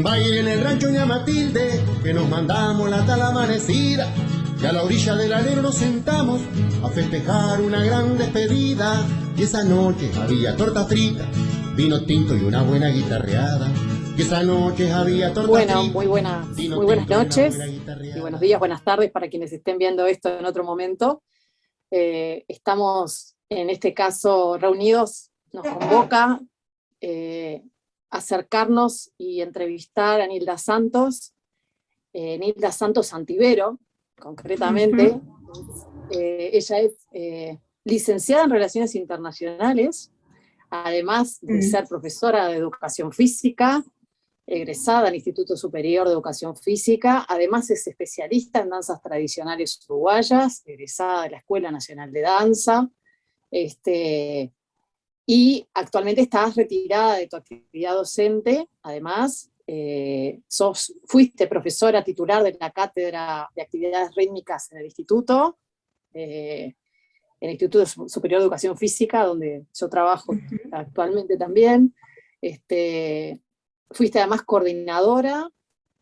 un baile en el rancho Ña Matilde, que nos mandamos la tal amanecida, y a la orilla del alero nos sentamos a festejar una gran despedida. Y esa noche había torta frita, vino tinto y una buena guitarreada. Y esa noche había torta Bueno, frita, muy buenas noches y buenos días, buenas tardes para quienes estén viendo esto en otro momento. Estamos en este caso reunidos, nos convoca acercarnos y entrevistar a Nilda Santos Santivero, concretamente. Ella es licenciada en Relaciones Internacionales, además de ser profesora de Educación Física, egresada del Instituto Superior de Educación Física, además es especialista en danzas tradicionales uruguayas, egresada de la Escuela Nacional de Danza, y actualmente estás retirada de tu actividad docente. Además, fuiste profesora titular de la Cátedra de Actividades Rítmicas en el Instituto Superior de Educación Física, donde yo trabajo actualmente también. Fuiste además coordinadora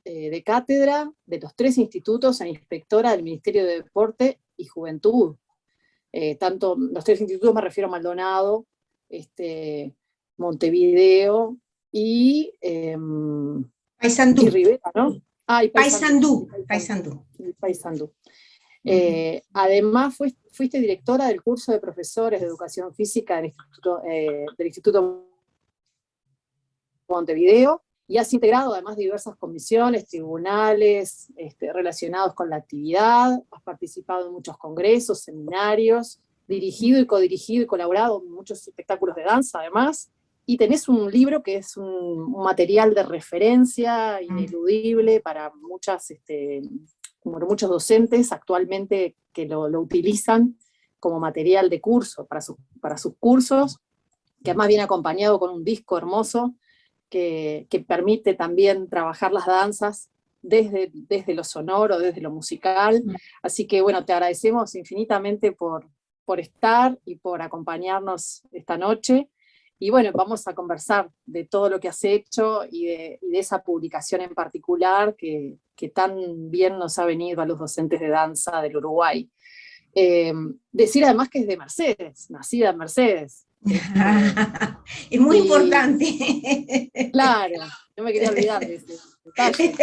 de cátedra de los 3 institutos e inspectora del Ministerio de Deporte y Juventud. Tanto los 3 institutos me refiero a Maldonado, Montevideo y Paysandú. Rivera, ¿no? Y Paysandú. Además fuiste directora del curso de profesores de educación física del Instituto Montevideo, y has integrado además diversas comisiones, tribunales relacionados con la actividad, has participado en muchos congresos, seminarios, dirigido y codirigido y colaborado en muchos espectáculos de danza además, y tenés un libro que es un material de referencia ineludible para muchos docentes actualmente que lo utilizan como material de curso para sus cursos, que además viene acompañado con un disco hermoso que permite también trabajar las danzas desde lo sonoro, desde lo musical. Así que bueno, te agradecemos infinitamente por estar y por acompañarnos esta noche. Y bueno, vamos a conversar de todo lo que has hecho y de esa publicación en particular que tan bien nos ha venido a los docentes de danza del Uruguay. Decir además que es de Mercedes, nacida en Mercedes. Es muy importante. Claro, no me quería olvidar de ese detalle.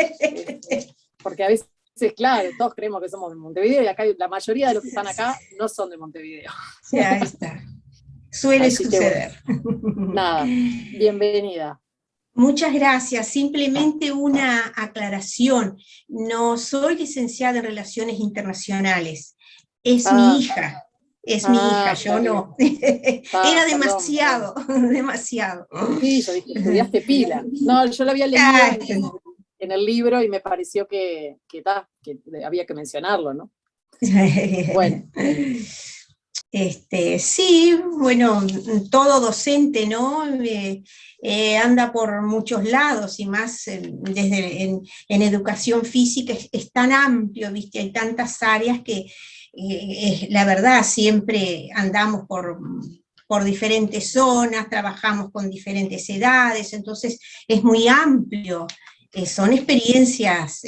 Porque a veces, claro, todos creemos que somos de Montevideo y acá la mayoría de los que están acá no son de Montevideo. Sí, ahí está. Suele suceder. Bueno, nada, bienvenida. Muchas gracias. Simplemente una aclaración. No soy licenciada en Relaciones Internacionales. Es mi hija. Es mi hija, yo no. Era demasiado, demasiado. Sí, yo dije, estudiaste pila. No, yo lo había leído en el libro y me pareció que había que mencionarlo, ¿no? Bueno. Sí, bueno, todo docente, ¿no? Anda por muchos lados, y más desde en educación física es tan amplio, ¿viste? Hay tantas áreas que la verdad siempre andamos por diferentes zonas, trabajamos con diferentes edades, entonces es muy amplio. Son experiencias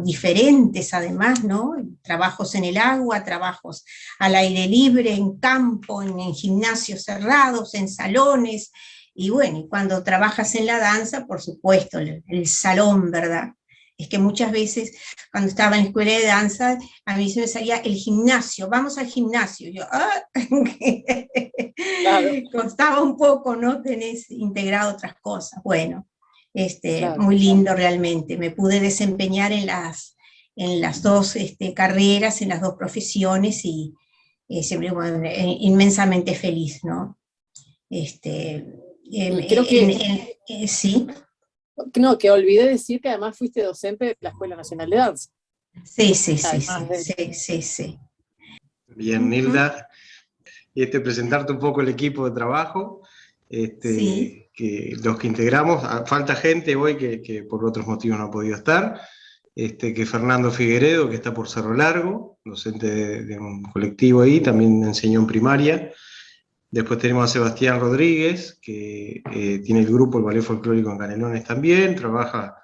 diferentes además, ¿no? Trabajos en el agua, trabajos al aire libre, en campo, en gimnasios cerrados, en salones, y bueno, y cuando trabajas en la danza, por supuesto, el salón, ¿verdad? Es que muchas veces, cuando estaba en la escuela de danza, a mí se me salía el gimnasio, vamos al gimnasio, yo, claro. Costaba un poco, ¿no? Tenés integrado otras cosas, bueno. Claro. Muy lindo realmente, me pude desempeñar en las 2 carreras, en las 2 profesiones, y siempre bueno, inmensamente feliz, ¿no? Creo que sí. No, que olvidé decir que además fuiste docente de la Escuela Nacional de Danza. Sí. Bien, Nilda, presentarte un poco el equipo de trabajo. Sí. Que los que integramos, falta gente hoy que por otros motivos no ha podido estar, que Fernando Figueredo, que está por Cerro Largo, docente de un colectivo ahí, también enseñó en primaria. Después tenemos a Sebastián Rodríguez, que tiene el grupo El Ballet Folclórico en Canelones también, trabaja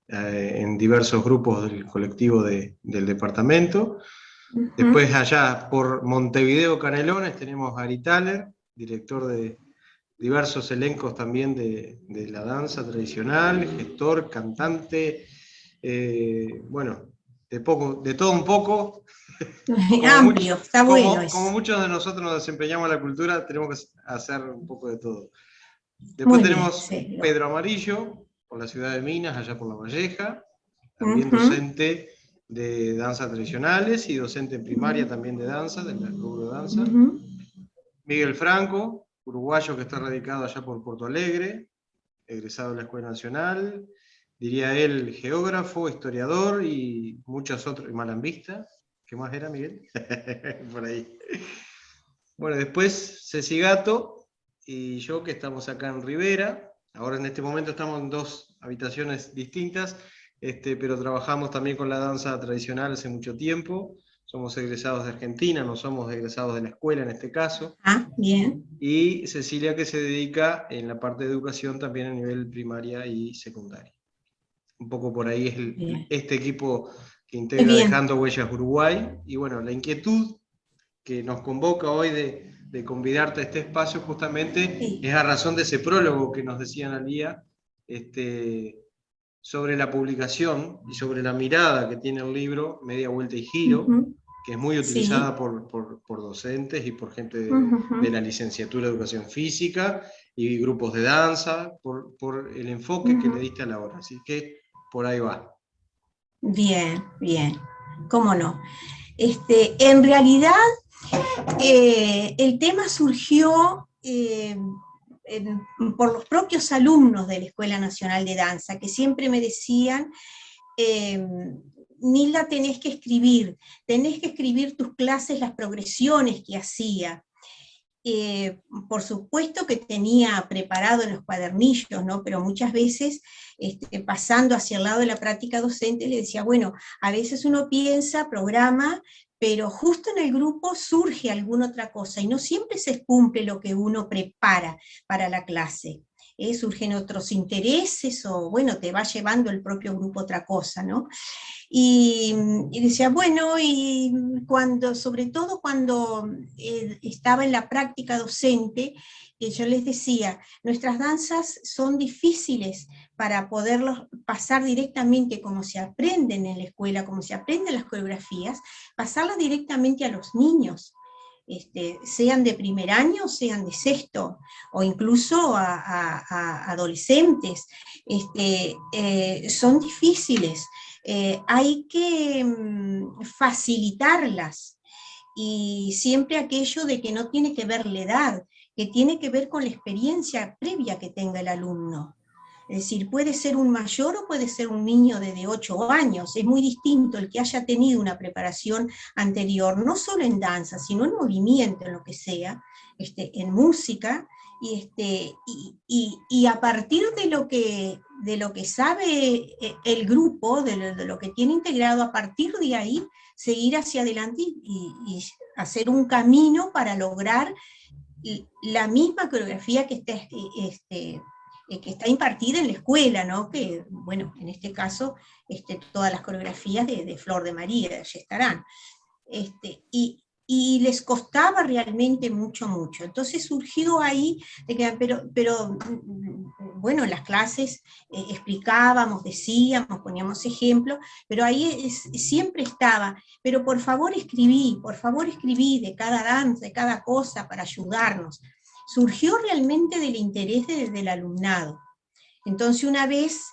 en diversos grupos del colectivo del departamento. Después allá por Montevideo, Canelones, tenemos a Ari Thaler, director de diversos elencos también de la danza tradicional, gestor, cantante, bueno, de todo un poco. Amplio, está bueno eso. Como muchos de nosotros nos desempeñamos en la cultura, tenemos que hacer un poco de todo. Después tenemos Pedro Amarillo, por la ciudad de Minas, allá por La Valleja, también docente de danzas tradicionales y docente en primaria también de danza, del rubro de danza. Miguel Franco, uruguayo que está radicado allá por Porto Alegre, egresado de la Escuela Nacional, diría él, geógrafo, historiador y muchos otros, malambista. ¿Qué más era, Miguel? Por ahí. Bueno, después Ceci Gato y yo, que estamos acá en Rivera. Ahora en este momento estamos en 2 habitaciones distintas, pero trabajamos también con la danza tradicional hace mucho tiempo. Somos egresados de Argentina, no somos egresados de la escuela en este caso. Ah, bien. Y Cecilia, que se dedica en la parte de educación también a nivel primaria y secundaria. Un poco por ahí es este equipo que integra Dejando Huellas Uruguay. Y bueno, la inquietud que nos convoca hoy de convidarte a este espacio justamente es a razón de ese prólogo que nos decía Analía, sobre la publicación y sobre la mirada que tiene el libro Media Vuelta y Giro, que es muy utilizada por docentes y por gente de la licenciatura de Educación Física y grupos de danza, por el enfoque que le diste a la obra. Así que por ahí va. Bien, bien, cómo no. En realidad, el tema surgió por los propios alumnos de la Escuela Nacional de Danza, que siempre me decían, Nilda, tenés que escribir tus clases, las progresiones que hacía. Por supuesto que tenía preparado en los cuadernillos, ¿no? Pero muchas veces, pasando hacia el lado de la práctica docente, le decía, bueno, a veces uno piensa, programa, pero justo en el grupo surge alguna otra cosa, y no siempre se cumple lo que uno prepara para la clase. Surgen otros intereses, o bueno, te va llevando el propio grupo otra cosa, ¿no? Y decía, bueno, y sobre todo cuando estaba en la práctica docente, yo les decía, nuestras danzas son difíciles para poderlos pasar directamente, como se aprenden en la escuela, como se aprenden las coreografías, pasarlas directamente a los niños. Sean de primer año, sean de sexto, o incluso a adolescentes, son difíciles. Hay que facilitarlas, y siempre aquello de que no tiene que ver la edad, que tiene que ver con la experiencia previa que tenga el alumno. Es decir, puede ser un mayor o puede ser un niño de 8 años, es muy distinto el que haya tenido una preparación anterior, no solo en danza, sino en movimiento, en lo que sea, en música, y a partir de lo que sabe el grupo, de lo que tiene integrado, a partir de ahí, seguir hacia adelante y hacer un camino para lograr la misma coreografía que está impartida en la escuela, ¿no? Que, bueno, en este caso, todas las coreografías de Flor de María, de Gestarán. Y les costaba realmente mucho. Entonces surgió ahí, pero bueno, en las clases explicábamos, decíamos, poníamos ejemplos, pero ahí siempre estaba, pero por favor escribí de cada danza, de cada cosa, para ayudarnos. Surgió realmente del interés del alumnado. Entonces una vez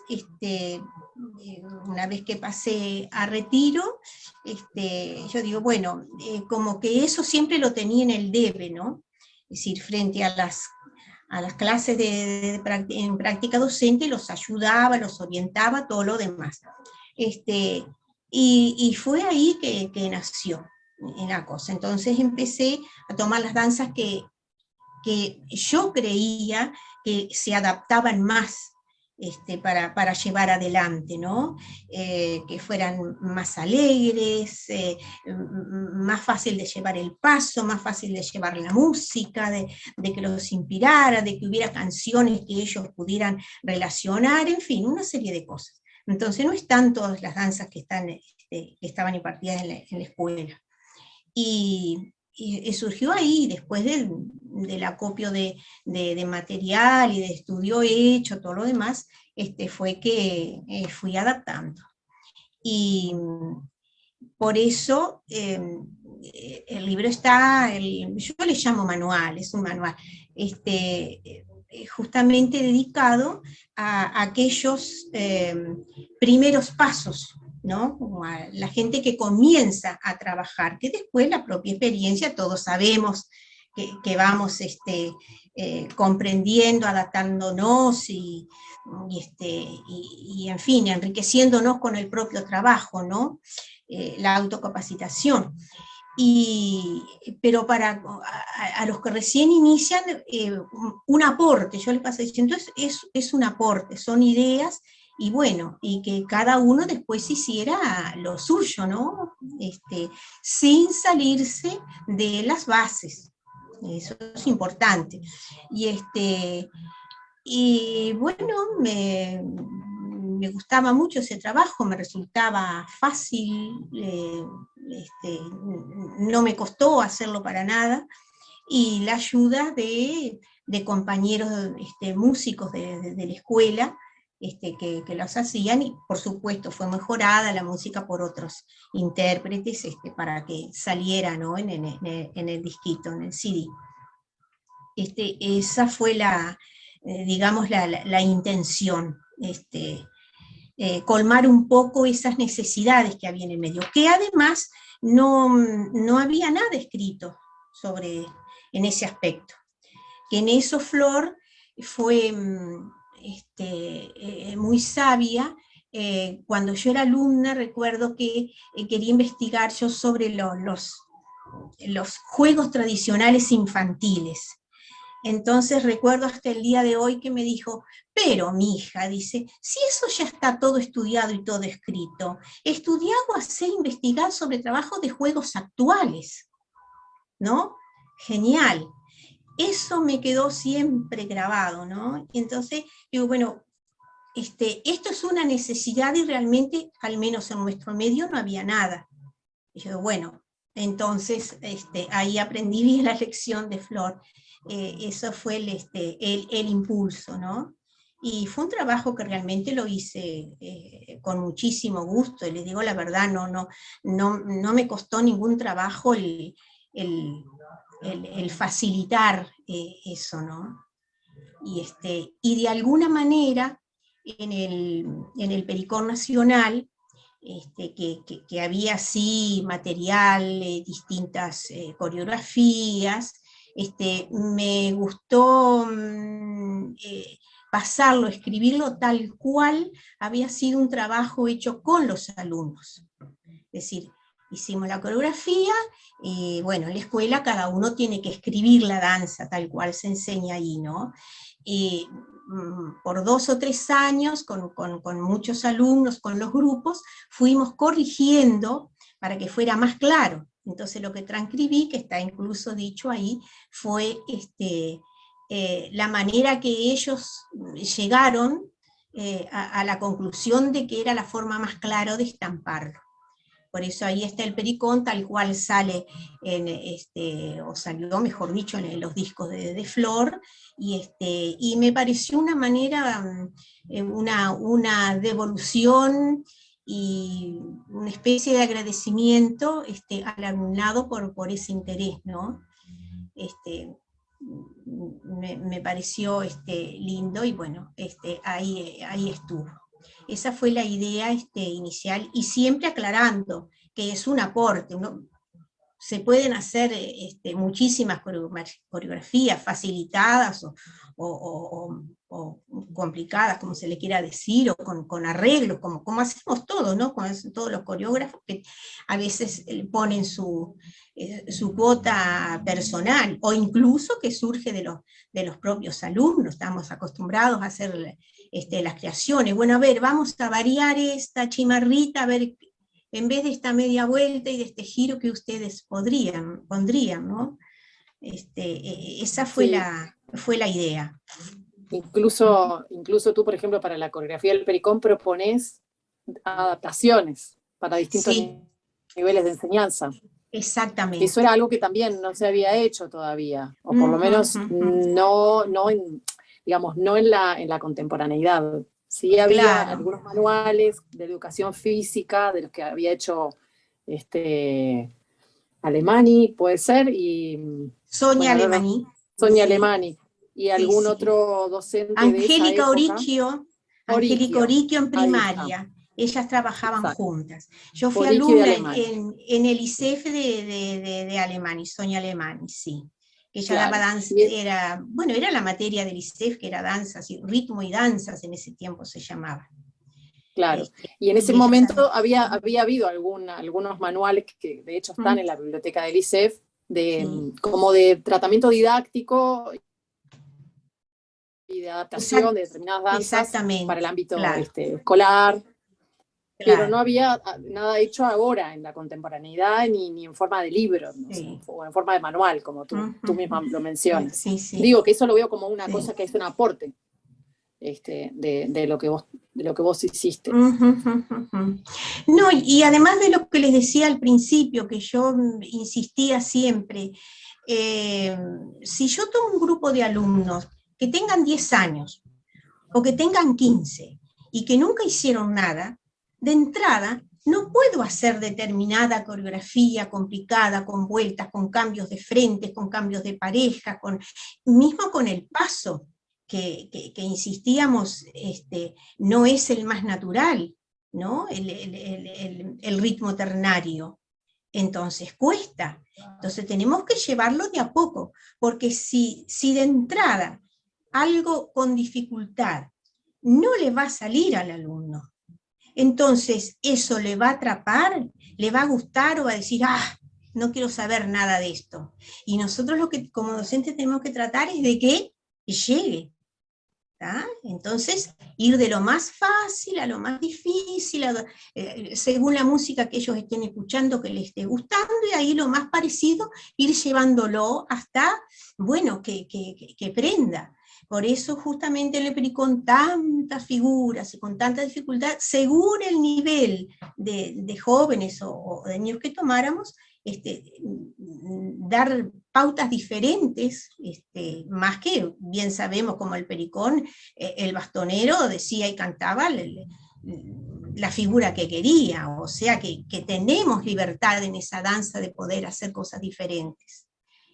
que pasé a retiro, yo digo, bueno, como que eso siempre lo tenía en el debe, ¿no? Es decir, frente a las clases en práctica docente, los ayudaba, los orientaba, todo lo demás. Y fue ahí que nació la cosa. Entonces empecé a tomar las danzas que yo creía que se adaptaban más para llevar adelante, ¿no? Que fueran más alegres, más fácil de llevar el paso, más fácil de llevar la música, de que los inspirara, de que hubiera canciones que ellos pudieran relacionar, en fin, una serie de cosas. Entonces no están todas las danzas que estaban impartidas en la escuela. Y surgió ahí, después del acopio de material y de estudio hecho, todo lo demás, fue que fui adaptando. Y por eso el libro está, yo le llamo manual, es un manual, justamente dedicado a aquellos primeros pasos, ¿no? Como a la gente que comienza a trabajar, que después la propia experiencia, todos sabemos que vamos comprendiendo, adaptándonos y en fin, enriqueciéndonos con el propio trabajo, ¿no? La autocapacitación. Pero a los que recién inician, un aporte, yo les paso diciendo, es un aporte, son ideas, y bueno, y que cada uno después hiciera lo suyo, ¿no? Sin salirse de las bases, eso es importante. Y bueno, me gustaba mucho ese trabajo, me resultaba fácil, no me costó hacerlo para nada, y la ayuda de compañeros músicos de la escuela que los hacían, y por supuesto fue mejorada la música por otros intérpretes para que saliera, ¿no? en el disquito, en el CD. Esa fue digamos, la intención, colmar un poco esas necesidades que había en el medio, que además no había nada escrito en ese aspecto. Que en eso Flor fue muy sabia. Cuando yo era alumna, recuerdo que quería investigar yo sobre los juegos tradicionales infantiles. Entonces recuerdo hasta el día de hoy que me dijo, pero mi hija, dice, si eso ya está todo estudiado y todo escrito, estudiar o hacer investigar sobre trabajos de juegos actuales, ¿no? Genial. Eso me quedó siempre grabado, ¿no? Y entonces digo, bueno, esto es una necesidad y realmente, al menos en nuestro medio, no había nada. Y yo, bueno, entonces ahí aprendí bien la lección de Flor. Eso fue el impulso, ¿no? Y fue un trabajo que realmente lo hice con muchísimo gusto, y les digo la verdad, no me costó ningún trabajo el facilitar eso, ¿no? Y de alguna manera, en el Pericón Nacional, que había así material, distintas coreografías, me gustó pasarlo, escribirlo tal cual había sido un trabajo hecho con los alumnos. Es decir, hicimos la coreografía, y bueno, en la escuela cada uno tiene que escribir la danza tal cual se enseña ahí, ¿no? Por 2 o 3 años, con muchos alumnos, con los grupos, fuimos corrigiendo para que fuera más claro. Entonces lo que transcribí, que está incluso dicho ahí, fue la manera que ellos llegaron a la conclusión de que era la forma más clara de estamparlo. Por eso ahí está el Pericón, tal cual sale, o salió, mejor dicho, en los discos de Flor, y me pareció una manera, una devolución y una especie de agradecimiento al alumnado por ese interés, ¿no? Me pareció lindo, y bueno, ahí estuvo. Esa fue la idea inicial, y siempre aclarando que es un aporte. Se pueden hacer muchísimas coreografías facilitadas o complicadas, como se le quiera decir, o con arreglos, como hacemos todos, ¿no? Como hacen todos los coreógrafos, que a veces ponen su cuota personal, o incluso que surge de los propios alumnos. Estamos acostumbrados a hacer las creaciones. Bueno, a ver, vamos a variar esta chimarrita, a ver, en vez de esta media vuelta y de este giro que ustedes pondrían, ¿no? Esa fue, sí, fue la idea. Incluso tú, por ejemplo, para la coreografía del Pericón propones adaptaciones para distintos Sí, niveles de enseñanza. exactamente. Eso era algo que también no se había hecho todavía, o por lo menos digamos, no en la contemporaneidad. Sí había Claro. algunos manuales de educación física, de los que había hecho Alemani, puede ser, y Sonia bueno, Alemani. Sonia Sí, Alemani, y sí, algún sí. otro docente de esa Angélica época. Angélica Oricchio en ahí está, primaria. Ellas trabajaban exacto. juntas. Yo fui Oricchio y alumna Alemani. en el ISEF de Alemani, Sonia Alemani, sí. Ella daba Claro. danza, era la materia del ISEF, que era danzas, ritmo y danzas en ese tiempo se llamaba. Claro, y en ese y ella momento sabía. había habido algunos manuales que de hecho están en la biblioteca del ISEF, como de tratamiento didáctico y de adaptación de determinadas danzas para el ámbito claro, escolar, pero no claro. había nada hecho ahora en la contemporaneidad ni en forma de libro, Sí. o en forma de manual, como tú misma lo mencionas. Sí, sí. Digo que eso lo veo como una Sí. cosa que es un aporte de lo que vos hiciste. No, y además de lo que les decía al principio, que yo insistía siempre, si yo tomo un grupo de alumnos que tengan 10 años o que tengan 15 y que nunca hicieron nada, de entrada no puedo hacer determinada coreografía complicada, con vueltas, con cambios de frente, con cambios de pareja, mismo con el paso. Que insistíamos, no es el más natural, ¿no? El ritmo ternario. Entonces cuesta. Entonces tenemos que llevarlo de a poco, porque si de entrada algo con dificultad no le va a salir al alumno, entonces eso le va a atrapar, le va a gustar o va a decir, no quiero saber nada de esto. Y nosotros lo que como docentes tenemos que tratar es de que llegue. Entonces, ir de lo más fácil a lo más difícil, según la música que ellos estén escuchando, que les esté gustando, y ahí lo más parecido, ir llevándolo hasta, bueno, que prenda. Por eso justamente en el con tantas figuras y con tanta dificultad, según el nivel de jóvenes o de niños que tomáramos, dar pautas diferentes, más que bien sabemos como el pericón, el bastonero decía y cantaba la figura que quería, o sea que tenemos libertad en esa danza de poder hacer cosas diferentes.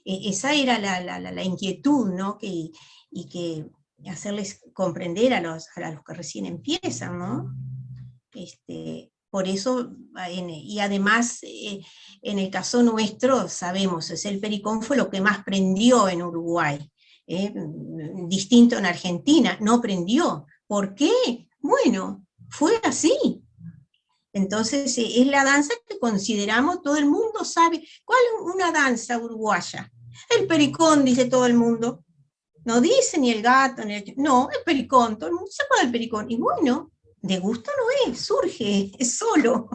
Esa era la inquietud, ¿no? Y que hacerles comprender a los que recién empiezan, ¿no? Por eso, y además, en el caso nuestro, sabemos, el pericón fue lo que más prendió en Uruguay, distinto en Argentina, no prendió. ¿Por qué? Bueno, fue así. Entonces, es la danza que consideramos, todo el mundo sabe. ¿Cuál es una danza uruguaya? El pericón, dice todo el mundo. No dice ni el gato, ni no, el pericón, todo el mundo se acuerda del pericón. Y bueno, de gusto no es, surge, es solo.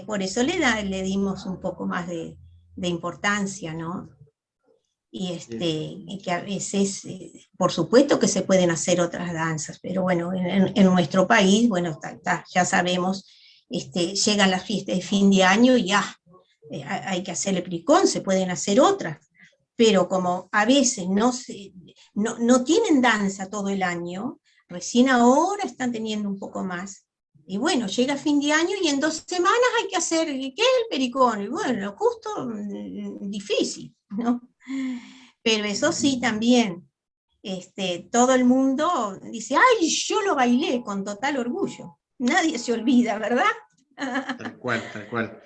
Por eso le dimos un poco más de importancia, ¿no? Y que a veces, por supuesto que se pueden hacer otras danzas, pero bueno, en nuestro país, bueno, ya sabemos, llegan las fiestas de fin de año y ya, hay que hacer el pericón, se pueden hacer otras, pero como a veces no tienen danza todo el año, recién ahora están teniendo un poco más. Y bueno, llega fin de año y en 2 semanas hay que hacer, ¿qué es el pericón? Y bueno, justo difícil, ¿no? Pero eso sí, también, todo el mundo dice, ¡ay, yo lo bailé! Con total orgullo. Nadie se olvida, ¿verdad? Tal cual, tal cual.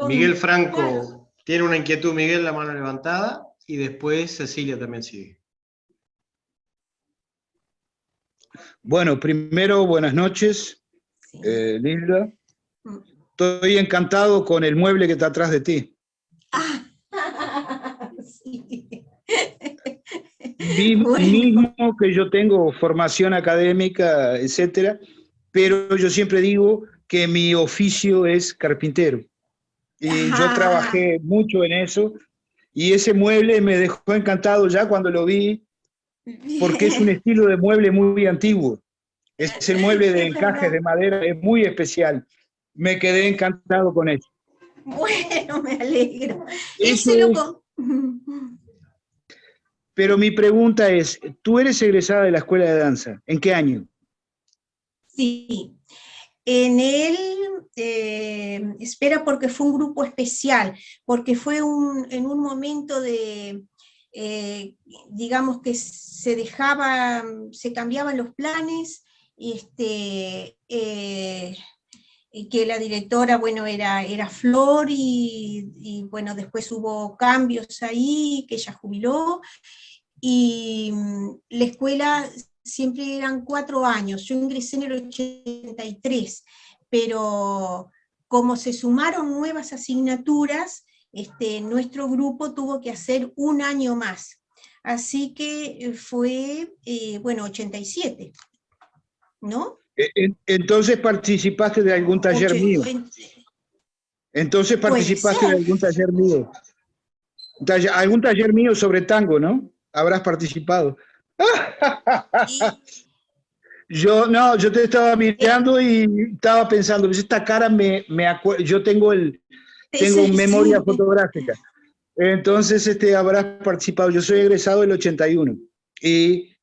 Miguel Franco, tiene una inquietud, Miguel, la mano levantada, y después Cecilia también sigue. Bueno, primero, buenas noches, Lilda. Estoy encantado con el mueble que está atrás de ti. Sí. Mismo que yo tengo formación académica, etcétera, pero yo siempre digo que mi oficio es carpintero. Y yo trabajé mucho en eso, y ese mueble me dejó encantado ya cuando lo vi, porque es un estilo de mueble muy antiguo. Ese mueble de encajes de madera es muy especial. Me quedé encantado con eso. Bueno, me alegro. Eso Ese lo es. Pero mi pregunta es, tú eres egresada de la escuela de danza, ¿en qué año? Sí, en el, espera, porque fue un grupo especial, porque fue en un momento de, digamos que se cambiaban los planes, y que la directora, bueno, era Flor, y bueno, después hubo cambios ahí, que ella jubiló, y la escuela siempre eran 4 años, yo ingresé en el 83, pero como se sumaron nuevas asignaturas, nuestro grupo tuvo que hacer un año más, así que fue, bueno, 87, ¿no? Entonces participaste de algún taller mío. Entonces participaste de algún taller mío. Algún taller mío sobre tango, ¿no? Habrás participado. Yo te estaba mirando y estaba pensando, pues esta cara me acuerdo, yo tengo memoria fotográfica. Entonces habrás participado. Yo soy egresado del 81 y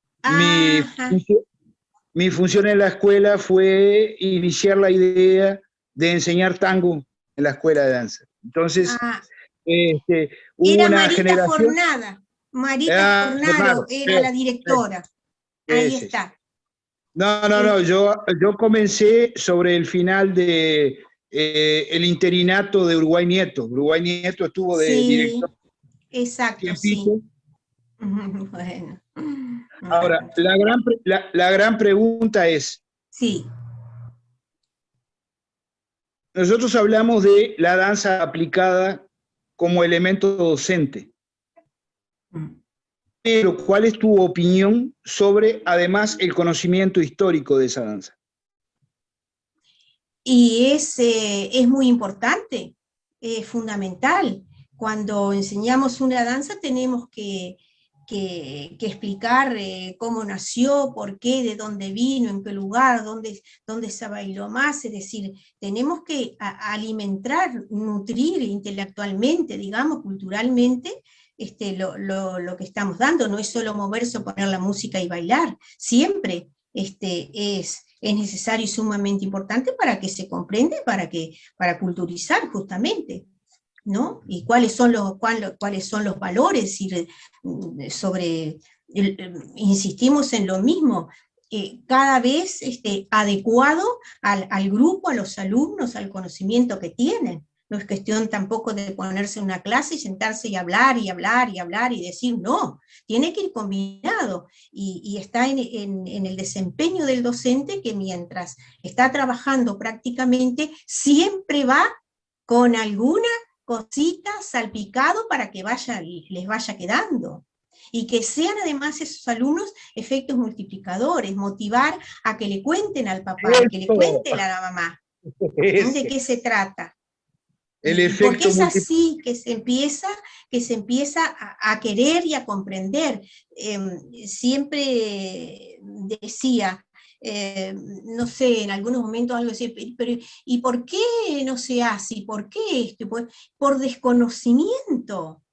mi función en la escuela fue iniciar la idea de enseñar tango en la escuela de danza. Entonces, hubo era una Marita generación. Fornada. Marita Fornaro era la directora. Ahí está. No, yo comencé sobre el final de el interinato de Uruguay Nieto. Uruguay Nieto estuvo de director. Exacto, sí. Bueno. Ahora, la gran pregunta es, sí. Nosotros hablamos de la danza aplicada como elemento docente. Pero, ¿cuál es tu opinión sobre, además, el conocimiento histórico de esa danza? Y es muy importante, es fundamental. Cuando enseñamos una danza tenemos que explicar cómo nació, por qué, de dónde vino, en qué lugar, dónde se bailó más, es decir, tenemos que alimentar, nutrir intelectualmente, digamos, culturalmente, lo que estamos dando, no es solo moverse o poner la música y bailar, siempre es necesario y sumamente importante para que se comprenda, para culturizar justamente, ¿no? Y cuáles son los valores, insistimos en lo mismo, cada vez adecuado al grupo, a los alumnos, al conocimiento que tienen. No es cuestión tampoco de ponerse en una clase y sentarse y hablar y hablar y hablar y decir, no, tiene que ir combinado, y está en el desempeño del docente, que mientras está trabajando prácticamente, siempre va con alguna cosita salpicado para que les vaya quedando. Y que sean además esos alumnos efectos multiplicadores, motivar a que le cuenten al papá, a que le cuenten a la mamá. ¿De qué se trata? Porque es así que se empieza a querer y a comprender. Siempre decía, no sé, en algunos momentos algo así, pero ¿y por qué no se hace? ¿Y por qué esto? Por desconocimiento,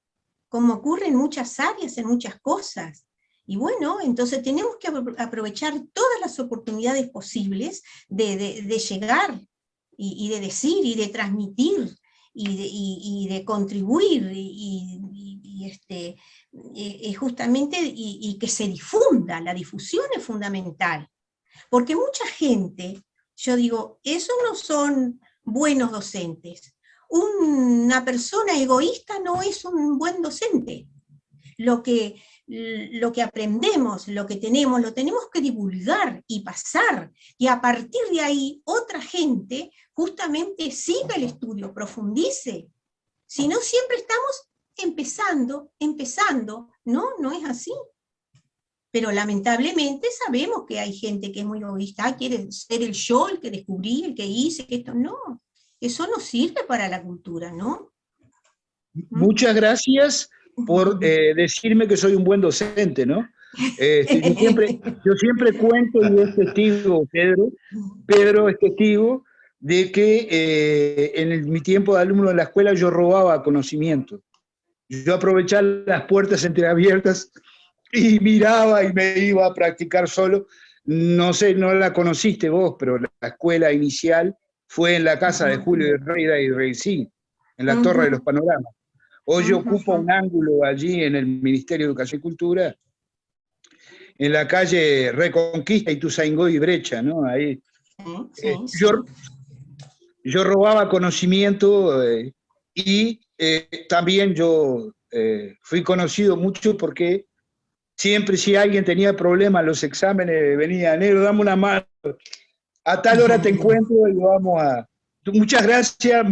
como ocurre en muchas áreas, en muchas cosas. Y bueno, entonces tenemos que aprovechar todas las oportunidades posibles de llegar y de decir y de transmitir y de contribuir justamente y que se difunda. La difusión es fundamental. Porque mucha gente, yo digo, esos no son buenos docentes. Una persona egoísta no es un buen docente. Lo que aprendemos, lo que tenemos, lo tenemos que divulgar y pasar, y a partir de ahí otra gente justamente siga el estudio, profundice. Si no, siempre estamos empezando, no es así. Pero lamentablemente sabemos que hay gente que es muy egoísta, quiere ser el yo, el que descubrí, el que hice, que esto no. Eso no sirve para la cultura, ¿no? Muchas gracias por decirme que soy un buen docente, ¿no? Yo siempre cuento, y es testigo Pedro es testigo de que mi tiempo de alumno en la escuela yo robaba conocimiento. Yo aprovechaba las puertas entreabiertas y miraba y me iba a practicar solo. No sé, no la conociste vos, pero la escuela inicial fue en la casa de Julio de Reida y Reisí, en la Torre de los Panoramas. Hoy ocupa un ángulo allí en el Ministerio de Educación y Cultura, en la calle Reconquista, Ituzaingó y Brecha, ¿no? Ahí. Yo robaba conocimiento y también yo fui conocido mucho porque siempre si alguien tenía problemas en los exámenes, venía, negro, dame una mano, a tal hora te encuentro y vamos a... Muchas gracias,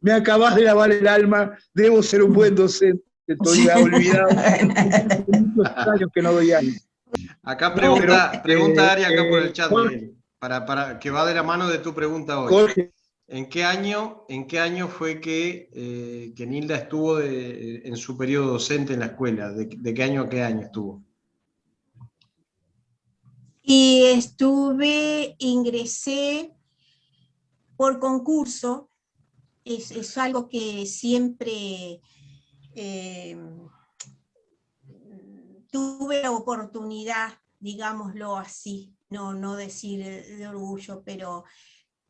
me acabas de lavar el alma, debo ser un buen docente, estoy olvidado, muchos años que no doy años. Acá pregunta Ari acá por el chat, Miguel, para que va de la mano de tu pregunta hoy. Jorge. ¿En qué año fue que Nilda estuvo en su periodo docente en la escuela? ¿De qué año a qué año estuvo? Y ingresé por concurso, es algo que siempre tuve la oportunidad, digámoslo así, no decir de orgullo, pero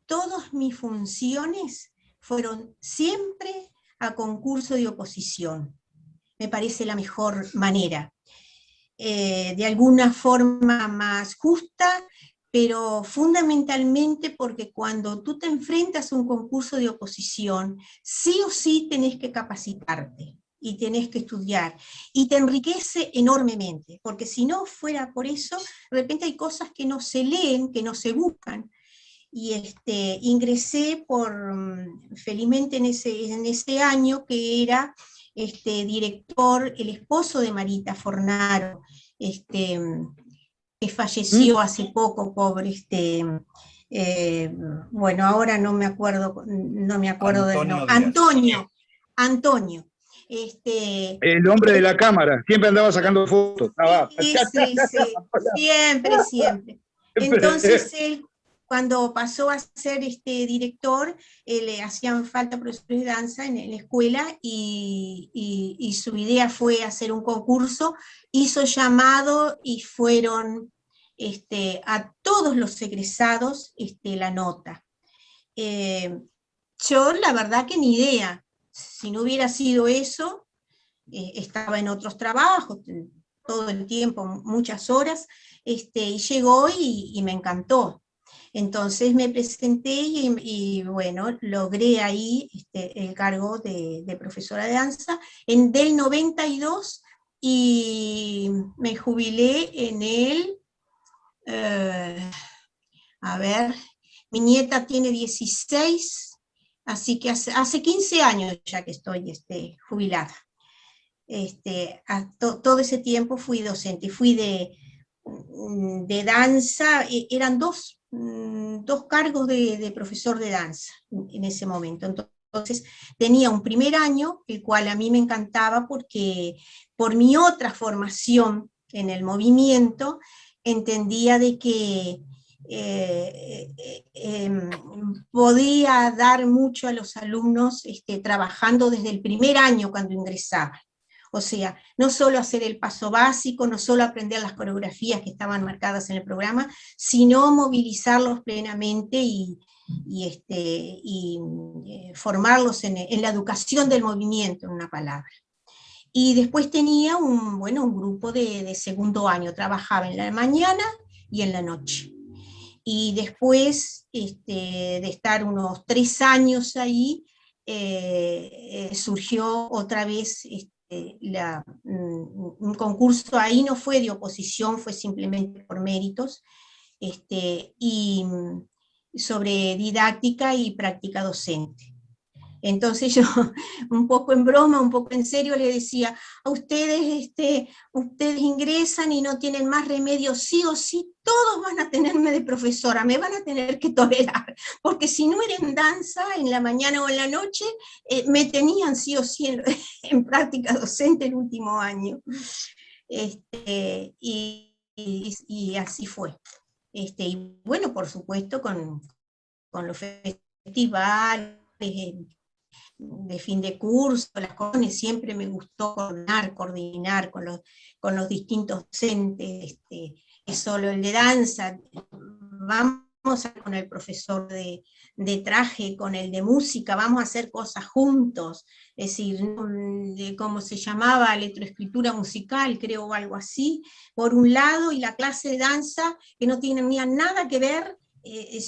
todas mis funciones fueron siempre a concurso de oposición. Me parece la mejor manera. De alguna forma más justa, pero fundamentalmente porque cuando tú te enfrentas a un concurso de oposición, sí o sí tenés que capacitarte y tenés que estudiar, y te enriquece enormemente, porque si no fuera por eso, de repente hay cosas que no se leen, que no se buscan, y ingresé felizmente en ese año que era director, el esposo de Marita Fornaro, que falleció hace poco, pobre, bueno, ahora no me acuerdo del nombre. Antonio. El hombre de la cámara, siempre andaba sacando fotos. Sí, siempre. Entonces él, cuando pasó a ser director, le hacían falta profesores de danza en la escuela y su idea fue hacer un concurso, hizo llamado y fueron a todos los egresados la nota. Yo la verdad que ni idea, si no hubiera sido eso, estaba en otros trabajos, todo el tiempo, muchas horas, y llegó y me encantó. Entonces me presenté y bueno, logré ahí el cargo de profesora de danza del 92 y me jubilé en mi nieta tiene 16, así que hace 15 años ya que estoy jubilada. Todo ese tiempo fui docente, fui de danza, eran dos cargos de profesor de danza en ese momento. Entonces tenía un primer año, el cual a mí me encantaba porque por mi otra formación en el movimiento, entendía de que podía dar mucho a los alumnos trabajando desde el primer año cuando ingresaban. O sea, no solo hacer el paso básico, no solo aprender las coreografías que estaban marcadas en el programa, sino movilizarlos plenamente y formarlos en la educación del movimiento, en una palabra. Y después tenía un grupo de segundo año, trabajaba en la mañana y en la noche. Y después de estar unos 3 años ahí, surgió otra vez un concurso, ahí no fue de oposición, fue simplemente por méritos, y sobre didáctica y práctica docente. Entonces yo, un poco en broma, un poco en serio, le decía, a ustedes, ustedes ingresan y no tienen más remedio, sí o sí, todos van a tenerme de profesora, me van a tener que tolerar, porque si no era en danza, en la mañana o en la noche, me tenían sí o sí en práctica docente el último año. Y así fue. Y bueno, por supuesto, con los festivales de fin de curso, las cosas, siempre me gustó coordinar con los distintos docentes, es solo el de danza, vamos con el profesor de traje, con el de música, vamos a hacer cosas juntos, es decir, ¿cómo se llamaba? Electroescritura musical, creo, o algo así, por un lado, y la clase de danza, que no tenía nada que ver,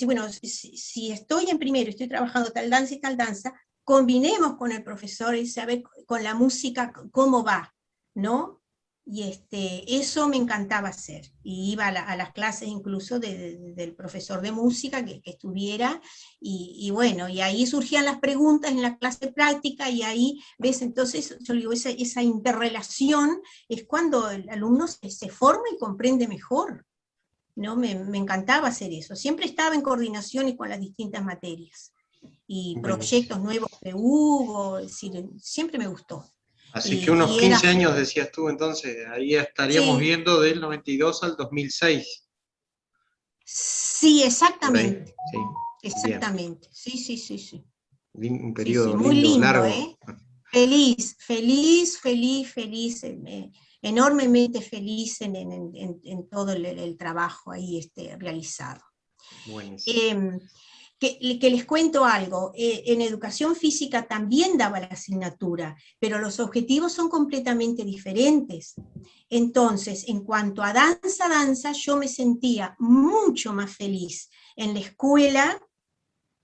bueno, si estoy en primero, estoy trabajando tal danza y tal danza, combinemos con el profesor y saber con la música cómo va, ¿no? Y eso me encantaba hacer, y iba a las clases incluso del profesor de música que estuviera, y bueno, y ahí surgían las preguntas en la clase práctica, y ahí, ves, entonces, yo digo, esa interrelación es cuando el alumno se forma y comprende mejor, ¿no? Me encantaba hacer eso, siempre estaba en coordinación y con las distintas materias, y proyectos nuevos que hubo, es decir, siempre me gustó. Así que unos 15 años, decías tú, entonces, ahí estaríamos viendo del 92 al 2006. Sí, exactamente. Sí. Exactamente, sí. Un periodo muy lindo, lindo, largo. Feliz, enormemente feliz en todo el trabajo ahí realizado. Buenísimo. Que les cuento algo, en educación física también daba la asignatura, pero los objetivos son completamente diferentes. Entonces, en cuanto a danza, yo me sentía mucho más feliz en la escuela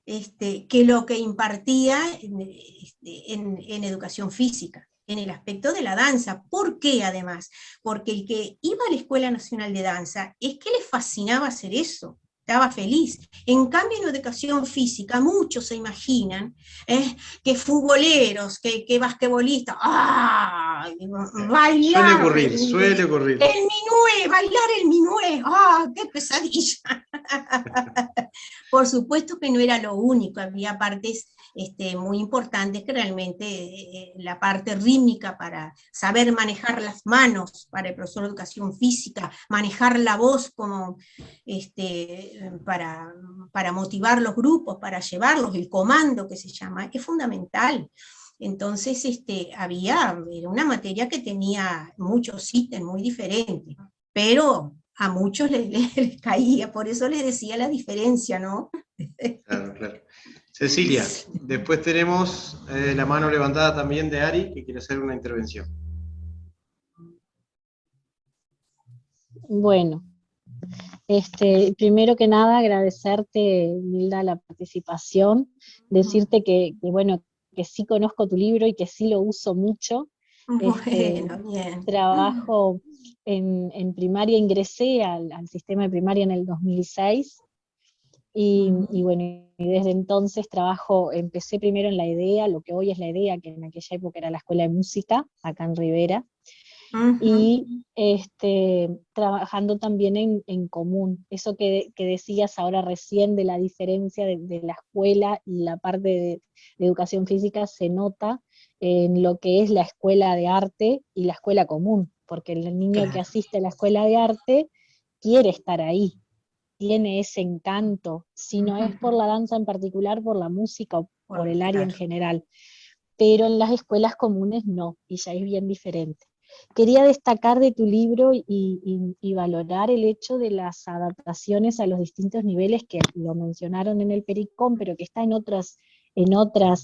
que lo que impartía en educación física, en el aspecto de la danza. ¿Por qué además? Porque el que iba a la Escuela Nacional de Danza es que le fascinaba hacer eso, estaba feliz. En cambio, en educación física, muchos se imaginan que futboleros, que basquetbolistas, bailar. Suele ocurrir. El minué, bailar el minué, qué pesadilla. Por supuesto que no era lo único, había partes muy importantes que realmente la parte rítmica para saber manejar las manos para el profesor de educación física, manejar la voz como para motivar los grupos, para llevarlos, el comando que se llama, es fundamental. Entonces era una materia que tenía muchos ítems muy diferentes, pero a muchos les caía, por eso les decía la diferencia, ¿no? Claro. Cecilia, después tenemos la mano levantada también de Ari, que quiere hacer una intervención. Bueno, primero que nada agradecerte, Nilda, la participación, decirte que bueno, que sí conozco tu libro y que sí lo uso mucho. Bueno, bien. Trabajo en primaria, ingresé al sistema de primaria en el 2006, y bueno, y desde entonces empecé primero en la IDEA, lo que hoy es la IDEA, que en aquella época era la Escuela de Música, acá en Rivera, y trabajando también en común. Eso que decías ahora recién de la diferencia de la escuela y la parte de educación física se nota en lo que es la escuela de arte y la escuela común, porque el niño que asiste a la escuela de arte quiere estar ahí, tiene ese encanto, si no es por la danza en particular, por la música o por el área en general, pero en las escuelas comunes no, y ya es bien diferente. Quería destacar de tu libro y valorar el hecho de las adaptaciones a los distintos niveles, que lo mencionaron en el Pericón, pero que está en otras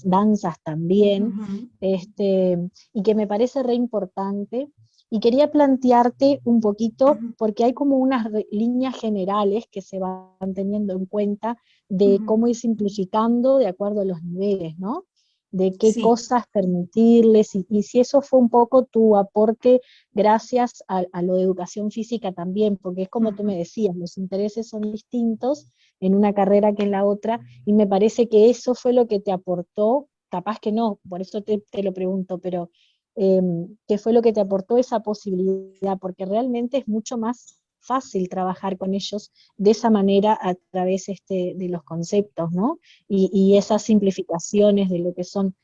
danzas también, y que me parece re importante. Y quería plantearte un poquito, porque hay como unas líneas generales que se van teniendo en cuenta de cómo ir simplificando de acuerdo a los niveles, ¿no? De qué cosas permitirles, y si eso fue un poco tu aporte gracias a lo de educación física también, porque es como tú me decías, los intereses son distintos en una carrera que en la otra, y me parece que eso fue lo que te aportó, capaz que no, por eso te lo pregunto, pero ¿qué fue lo que te aportó esa posibilidad? Porque realmente es mucho más fácil trabajar con ellos de esa manera a través de los conceptos, ¿no? Y esas simplificaciones de lo que son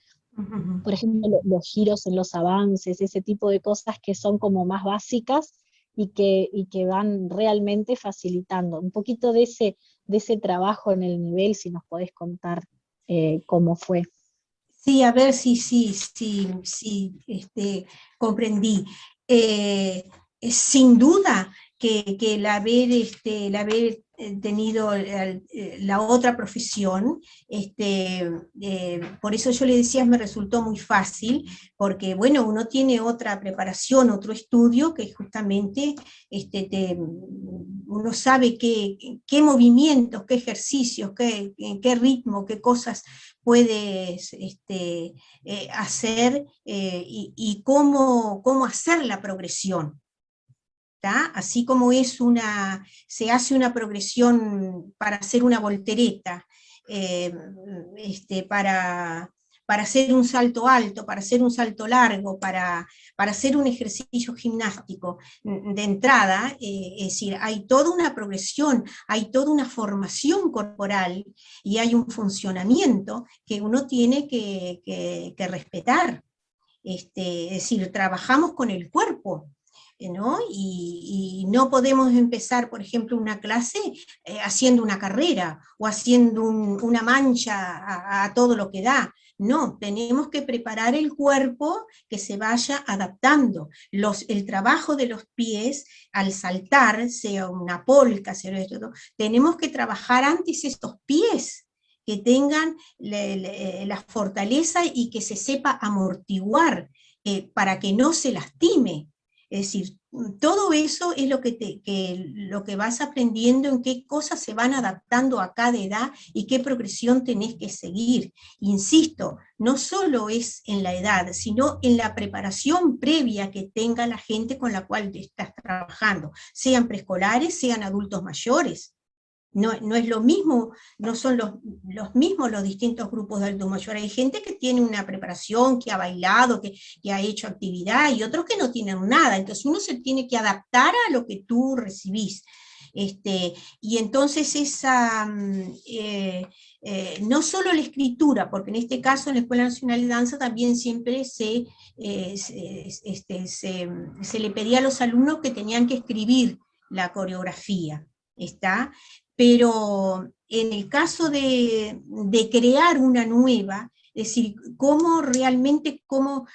Por ejemplo, los giros en los avances, ese tipo de cosas que son como más básicas y que van realmente facilitando. Un poquito de ese trabajo en el nivel, si nos podés contar cómo fue. Sí, a ver si comprendí. Sin duda que el haber tenido la otra profesión, por eso yo le decía, me resultó muy fácil, porque bueno, uno tiene otra preparación, otro estudio, que justamente uno sabe qué movimientos, qué ejercicios, qué ritmo, qué cosas puedes hacer y cómo hacer la progresión. ¿tá? Así como se hace una progresión para hacer una voltereta, para hacer un salto alto, para hacer un salto largo, para hacer un ejercicio gimnástico de entrada, es decir, hay toda una progresión, hay toda una formación corporal y hay un funcionamiento que uno tiene que respetar. Es decir, trabajamos con el cuerpo, ¿no? Y no podemos empezar, por ejemplo, una clase haciendo una carrera o haciendo una mancha a todo lo que da. No, tenemos que preparar el cuerpo que se vaya adaptando. El trabajo de los pies al saltar, sea una polca, sea esto, tenemos que trabajar antes estos pies, que tengan la fortaleza y que se sepa amortiguar para que no se lastime. Es decir, todo eso es lo que vas aprendiendo, en qué cosas se van adaptando a cada edad y qué progresión tenés que seguir. Insisto, no solo es en la edad, sino en la preparación previa que tenga la gente con la cual estás trabajando, sean preescolares, sean adultos mayores. No es lo mismo, no son los mismos los distintos grupos de adulto mayor. Hay gente que tiene una preparación, que ha bailado, que ha hecho actividad, y otros que no tienen nada. Entonces uno se tiene que adaptar a lo que tú recibís. Y entonces no solo la escritura, porque en este caso en la Escuela Nacional de Danza también siempre se le pedía a los alumnos que tenían que escribir la coreografía. ¿Está? Pero en el caso de crear una nueva, es decir, cómo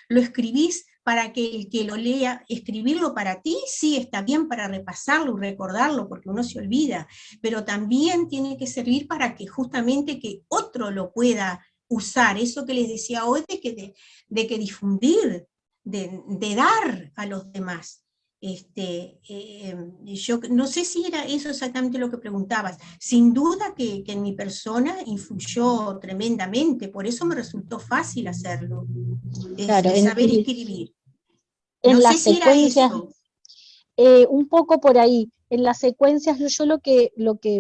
lo escribís para que el que lo lea, escribirlo para ti, sí está bien para repasarlo y recordarlo, porque uno se olvida, pero también tiene que servir para que justamente que otro lo pueda usar, eso que les decía hoy, de que difundir, de dar a los demás. Yo no sé si era eso exactamente lo que preguntabas. Sin duda que en mi persona influyó tremendamente, por eso me resultó fácil hacerlo, Claro, saber escribir. En no las sé si era secuencias, eso. un poco por ahí. En las secuencias yo lo que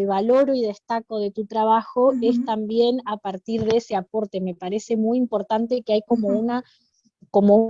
valoro y destaco de tu trabajo es también a partir de ese aporte. Me parece muy importante que hay como una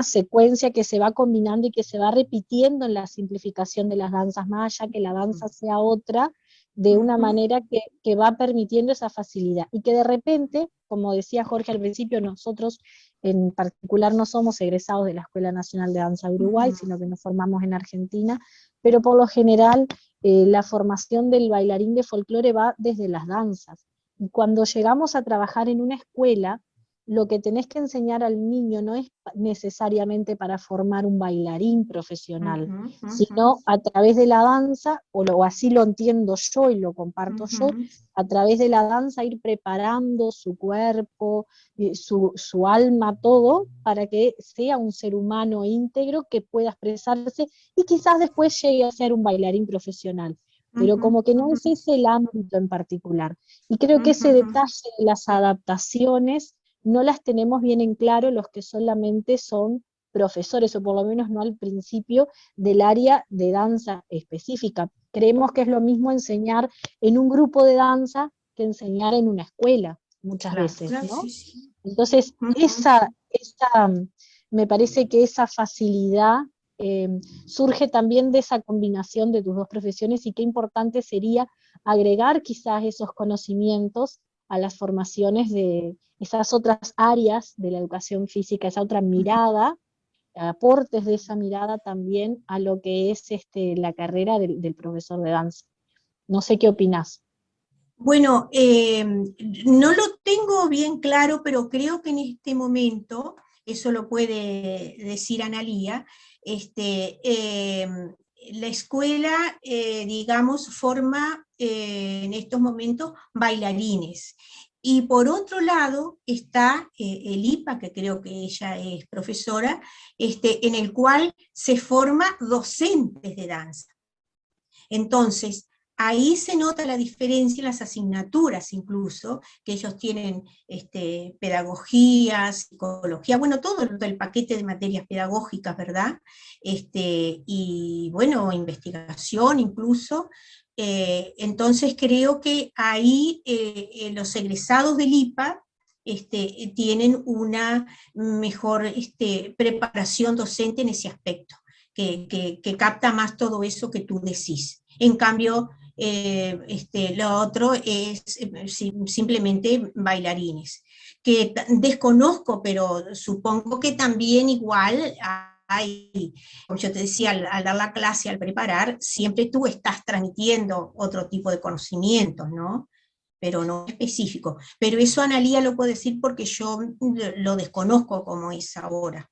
secuencia que se va combinando y que se va repitiendo en la simplificación de las danzas, más allá que la danza sea otra, de una manera que va permitiendo esa facilidad. Y que de repente, como decía Jorge al principio, nosotros en particular no somos egresados de la Escuela Nacional de Danza de Uruguay, sino que nos formamos en Argentina, pero por lo general la formación del bailarín de folclore va desde las danzas. Y cuando llegamos a trabajar en una escuela, lo que tenés que enseñar al niño no es necesariamente para formar un bailarín profesional, sino a través de la danza, o así lo entiendo yo y lo comparto yo, a través de la danza ir preparando su cuerpo, su alma, todo, para que sea un ser humano íntegro que pueda expresarse y quizás después llegue a ser un bailarín profesional. Pero como que no es ese el ámbito en particular. Y creo que ese detalle de las adaptaciones no las tenemos bien en claro los que solamente son profesores, o por lo menos no al principio del área de danza específica. Creemos que es lo mismo enseñar en un grupo de danza que enseñar en una escuela, muchas veces, ¿no? Sí. Entonces, me parece que esa facilidad surge también de esa combinación de tus dos profesiones, y qué importante sería agregar quizás esos conocimientos a las formaciones de esas otras áreas de la educación física, esa otra mirada, aportes de esa mirada también a lo que es la carrera del profesor de danza. No sé qué opinás. Bueno, no lo tengo bien claro, pero creo que en este momento, eso lo puede decir Analía, la escuela, digamos, forma en estos momentos bailarines. Y por otro lado está el IPA, que creo que ella es profesora, en el cual se forma docentes de danza. Entonces, ahí se nota la diferencia en las asignaturas incluso, que ellos tienen pedagogía, psicología, bueno, todo el paquete de materias pedagógicas, ¿verdad? Y bueno, investigación incluso. Entonces creo que ahí los egresados del IPA tienen una mejor preparación docente en ese aspecto, que capta más todo eso que tú decís. En cambio, lo otro es simplemente bailarines, que desconozco, pero supongo que también igual hay, como yo te decía, al dar la clase, al preparar, siempre tú estás transmitiendo otro tipo de conocimientos, ¿no? Pero no específico. Pero eso Analía lo puedo decir porque yo lo desconozco como es ahora.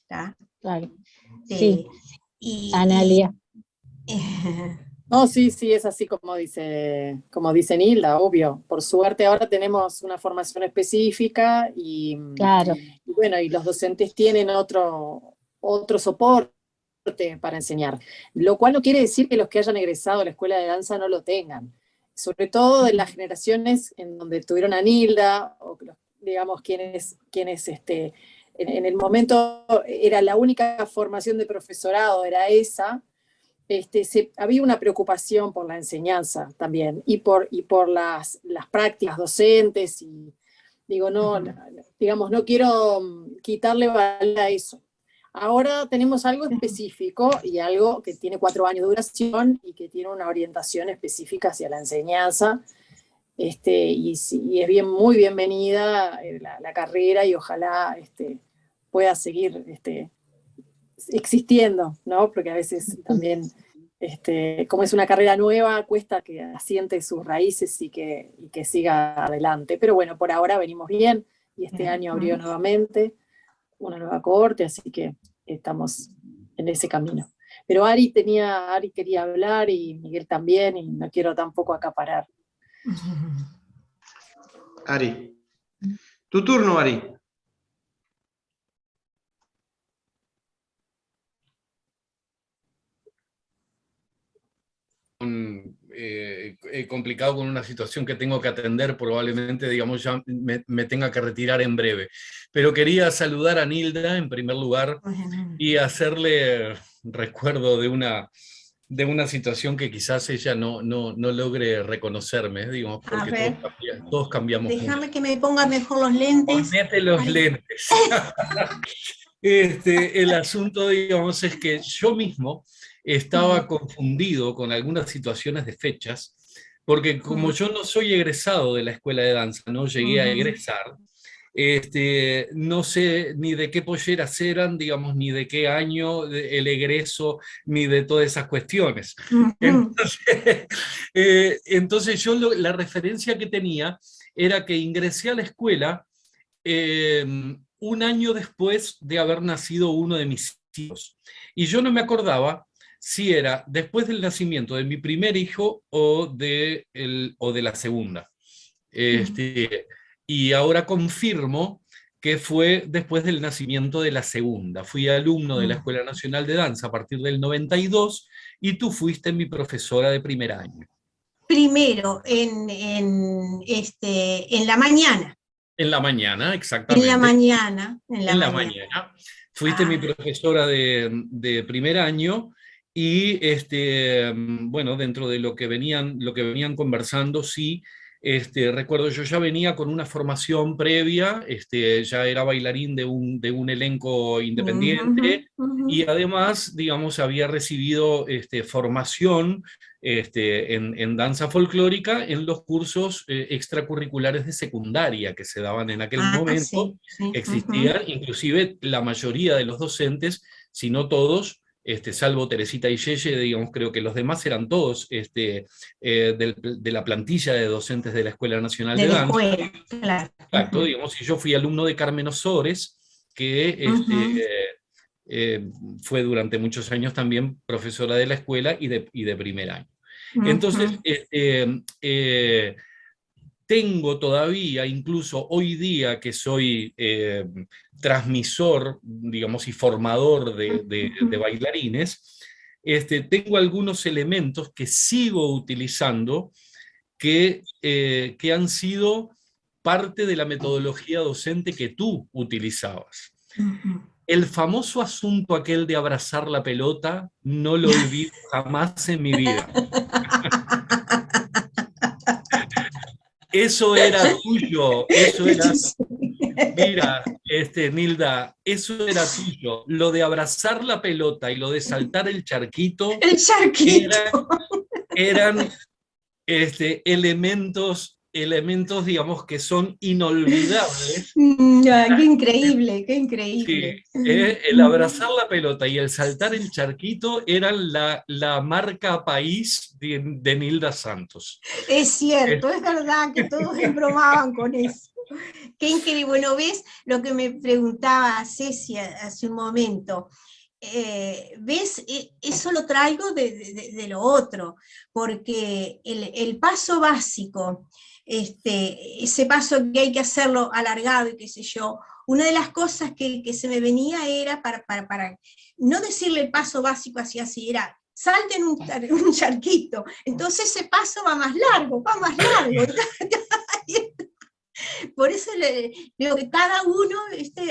¿Tá? Claro. Sí, Analía. No, sí, sí, es así como dice Nilda, obvio. Por suerte ahora tenemos una formación específica claro. Y bueno, y los docentes tienen otro soporte para enseñar. Lo cual no quiere decir que los que hayan egresado a la escuela de danza no lo tengan. Sobre todo de las generaciones en donde tuvieron a Nilda, o digamos quienes en el momento era la única formación de profesorado, era esa. Había una preocupación por la enseñanza también, y por las prácticas docentes, y digo, no, digamos, no quiero quitarle valor a eso. Ahora tenemos algo específico y algo que tiene 4 años de duración y que tiene una orientación específica hacia la enseñanza, y es muy bienvenida la carrera, y ojalá pueda seguir existiendo, ¿no? Porque a veces también, como es una carrera nueva, cuesta que asiente sus raíces y que siga adelante. Pero bueno, por ahora venimos bien, y este año abrió nuevamente una nueva cohorte, así que estamos en ese camino. Pero Ari quería hablar, y Miguel también, y no quiero tampoco acaparar. Ari. Tu turno, Ari. Complicado con una situación que tengo que atender, probablemente, digamos, ya me tenga que retirar en breve. Pero quería saludar a Nilda en primer lugar y hacerle recuerdo de una situación que quizás ella no logre reconocerme, digamos, porque todos cambiamos. Déjame que me ponga mejor los lentes. Ponete los lentes. El asunto, digamos, es que yo mismo estaba confundido con algunas situaciones de fechas, porque como yo no soy egresado de la escuela de danza, no llegué a egresar, no sé ni de qué polleras eran, digamos, ni de qué año el egreso, ni de todas esas cuestiones. Entonces yo la referencia que tenía era que ingresé a la escuela un año después de haber nacido uno de mis hijos. Y yo no me acordaba si era después del nacimiento de mi primer hijo o de la segunda. Y ahora confirmo que fue después del nacimiento de la segunda. Fui alumno de la Escuela Nacional de Danza a partir del 92, y tú fuiste mi profesora de primer año. Primero, en la mañana. En la mañana, exactamente. En la mañana. En la mañana. Fuiste mi profesora de primer año, y bueno, dentro de lo que venían conversando, sí, recuerdo, yo ya venía con una formación previa, ya era bailarín de un elenco independiente, y además, digamos, había recibido formación en danza folclórica en los cursos extracurriculares de secundaria que se daban en aquel momento. Sí. Existían, inclusive la mayoría de los docentes, si no todos, salvo Teresita y Yeye, digamos, creo que los demás eran todos de la plantilla de docentes de la Escuela Nacional de Danza. Claro. Exacto, digamos, y yo fui alumno de Carmen Osores, que fue durante muchos años también profesora de la escuela y de primer año. Entonces, tengo todavía, incluso hoy día que soy transmisor, digamos, y formador de bailarines, tengo algunos elementos que sigo utilizando que han sido parte de la metodología docente que tú utilizabas. El famoso asunto aquel de abrazar la pelota, no lo olvido jamás en mi vida. Eso era tuyo, eso era... Mira, Nilda, eso era tuyo. Lo de abrazar la pelota y lo de saltar el charquito, eran elementos, digamos, que son inolvidables. Qué increíble, qué increíble. Sí, el abrazar la pelota y el saltar el charquito eran la marca país de Nilda Santos. Es cierto, es verdad que todos embromaban con eso. Qué increíble. Bueno, ves lo que me preguntaba Ceci hace un momento. ¿Ves? Eso lo traigo de lo otro, porque el paso básico, ese paso que hay que hacerlo alargado y qué sé yo, una de las cosas que se me venía era para no decirle el paso básico así, era salten un charquito, entonces ese paso va más largo. Por eso digo que cada uno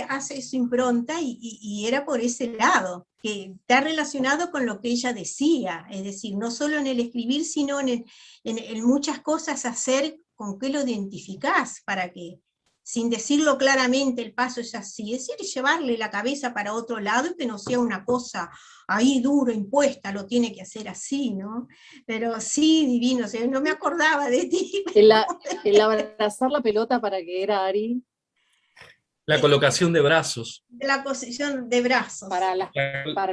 hace su impronta y era por ese lado, que está relacionado con lo que ella decía, es decir, no solo en el escribir, sino en muchas cosas hacer con qué lo identificás, para que, sin decirlo claramente, el paso es así, es decir, llevarle la cabeza para otro lado y que no sea una cosa ahí duro, impuesta, lo tiene que hacer así, ¿no? Pero sí, divino, o sea, no me acordaba de ti. El abrazar la pelota, ¿para qué era, Ari? La colocación de brazos. La posición de brazos. Para la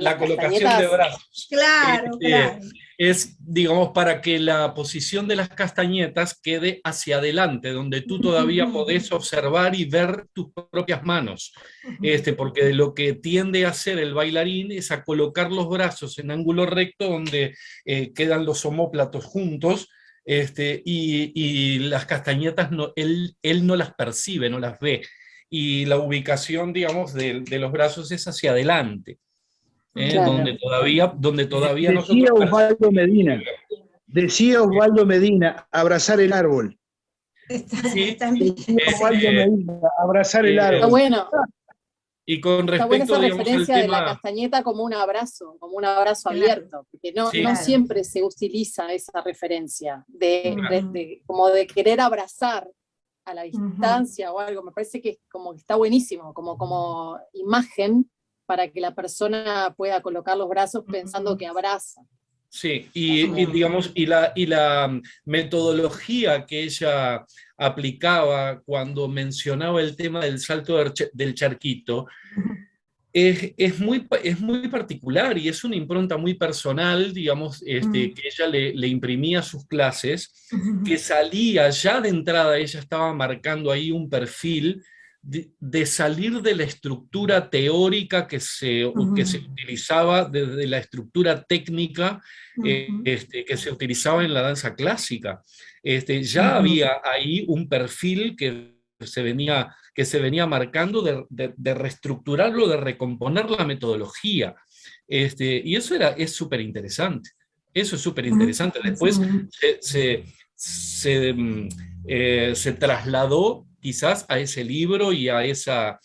las colocación de brazos. Claro, claro. Es, digamos, para que la posición de las castañetas quede hacia adelante, donde tú todavía podés observar y ver tus propias manos. Porque lo que tiende a hacer el bailarín es a colocar los brazos en ángulo recto, donde quedan los omóplatos juntos, y las castañetas él no las percibe, no las ve. Y la ubicación, digamos, de los brazos es hacia adelante, claro. donde todavía decía Osvaldo Medina, abrazar el árbol. Sí, Osvaldo Medina, abrazar el árbol. Está bueno. Y con respecto, está buena esa digamos, referencia al de tema... la castañeta como un abrazo abierto, porque no siempre se utiliza esa referencia como de querer abrazar a la distancia o algo. Me parece que como que está buenísimo, como imagen para que la persona pueda colocar los brazos pensando que abraza. Sí, y digamos, y la metodología que ella aplicaba cuando mencionaba el tema del salto del charquito, es muy particular y es una impronta muy personal, digamos, que ella le imprimía a sus clases, que salía ya de entrada, ella estaba marcando ahí un perfil de salir de la estructura teórica que se utilizaba, desde la estructura técnica que se utilizaba en la danza clásica. Ya había ahí un perfil que se venía marcando de reestructurarlo, de recomponer la metodología. Y eso es súper interesante. Eso es súper interesante. Después se trasladó quizás a ese libro y a esa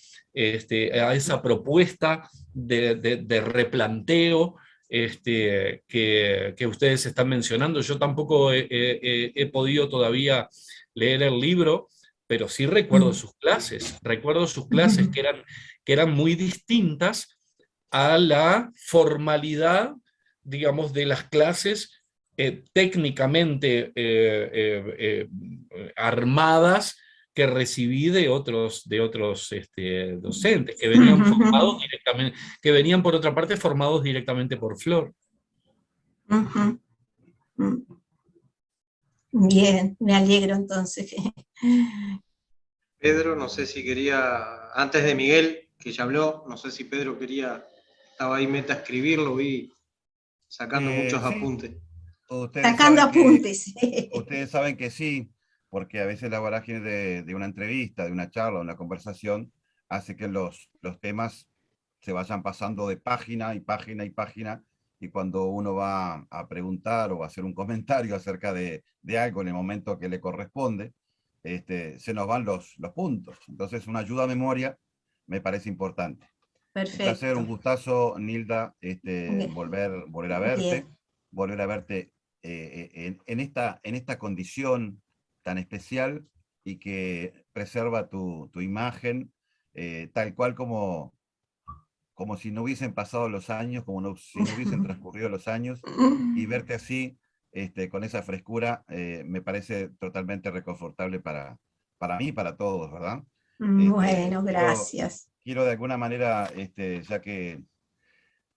propuesta de replanteo que ustedes están mencionando. Yo tampoco he podido todavía leer el libro, pero sí recuerdo sus clases que eran muy distintas a la formalidad, digamos, de las clases técnicamente armadas que recibí de otros docentes que venían formados directamente, que venían por otra parte formados directamente por Flor. Bien, me alegro entonces. Pedro, no sé si quería, antes de Miguel, que ya habló, no sé si Pedro quería, estaba ahí meta a escribirlo, vi sacando muchos Sí, apuntes. Sacando apuntes. Ustedes saben que sí, porque a veces la vorágine de una entrevista, de una charla, de una conversación, hace que los temas se vayan pasando de página y página y página, y cuando uno va a preguntar o a hacer un comentario acerca de algo en el momento que le corresponde, se nos van los puntos. Entonces, una ayuda a memoria me parece importante. Perfecto. Un placer, un gustazo, Nilda, volver a verte, Bien. volver a verte en esta condición tan especial y que preserva tu imagen, tal cual como si no hubiesen pasado los años, si no hubiesen transcurrido los años, y verte así, con esa frescura, me parece totalmente reconfortable para mí y para todos, ¿verdad? Bueno, gracias. Quiero de alguna manera, ya que,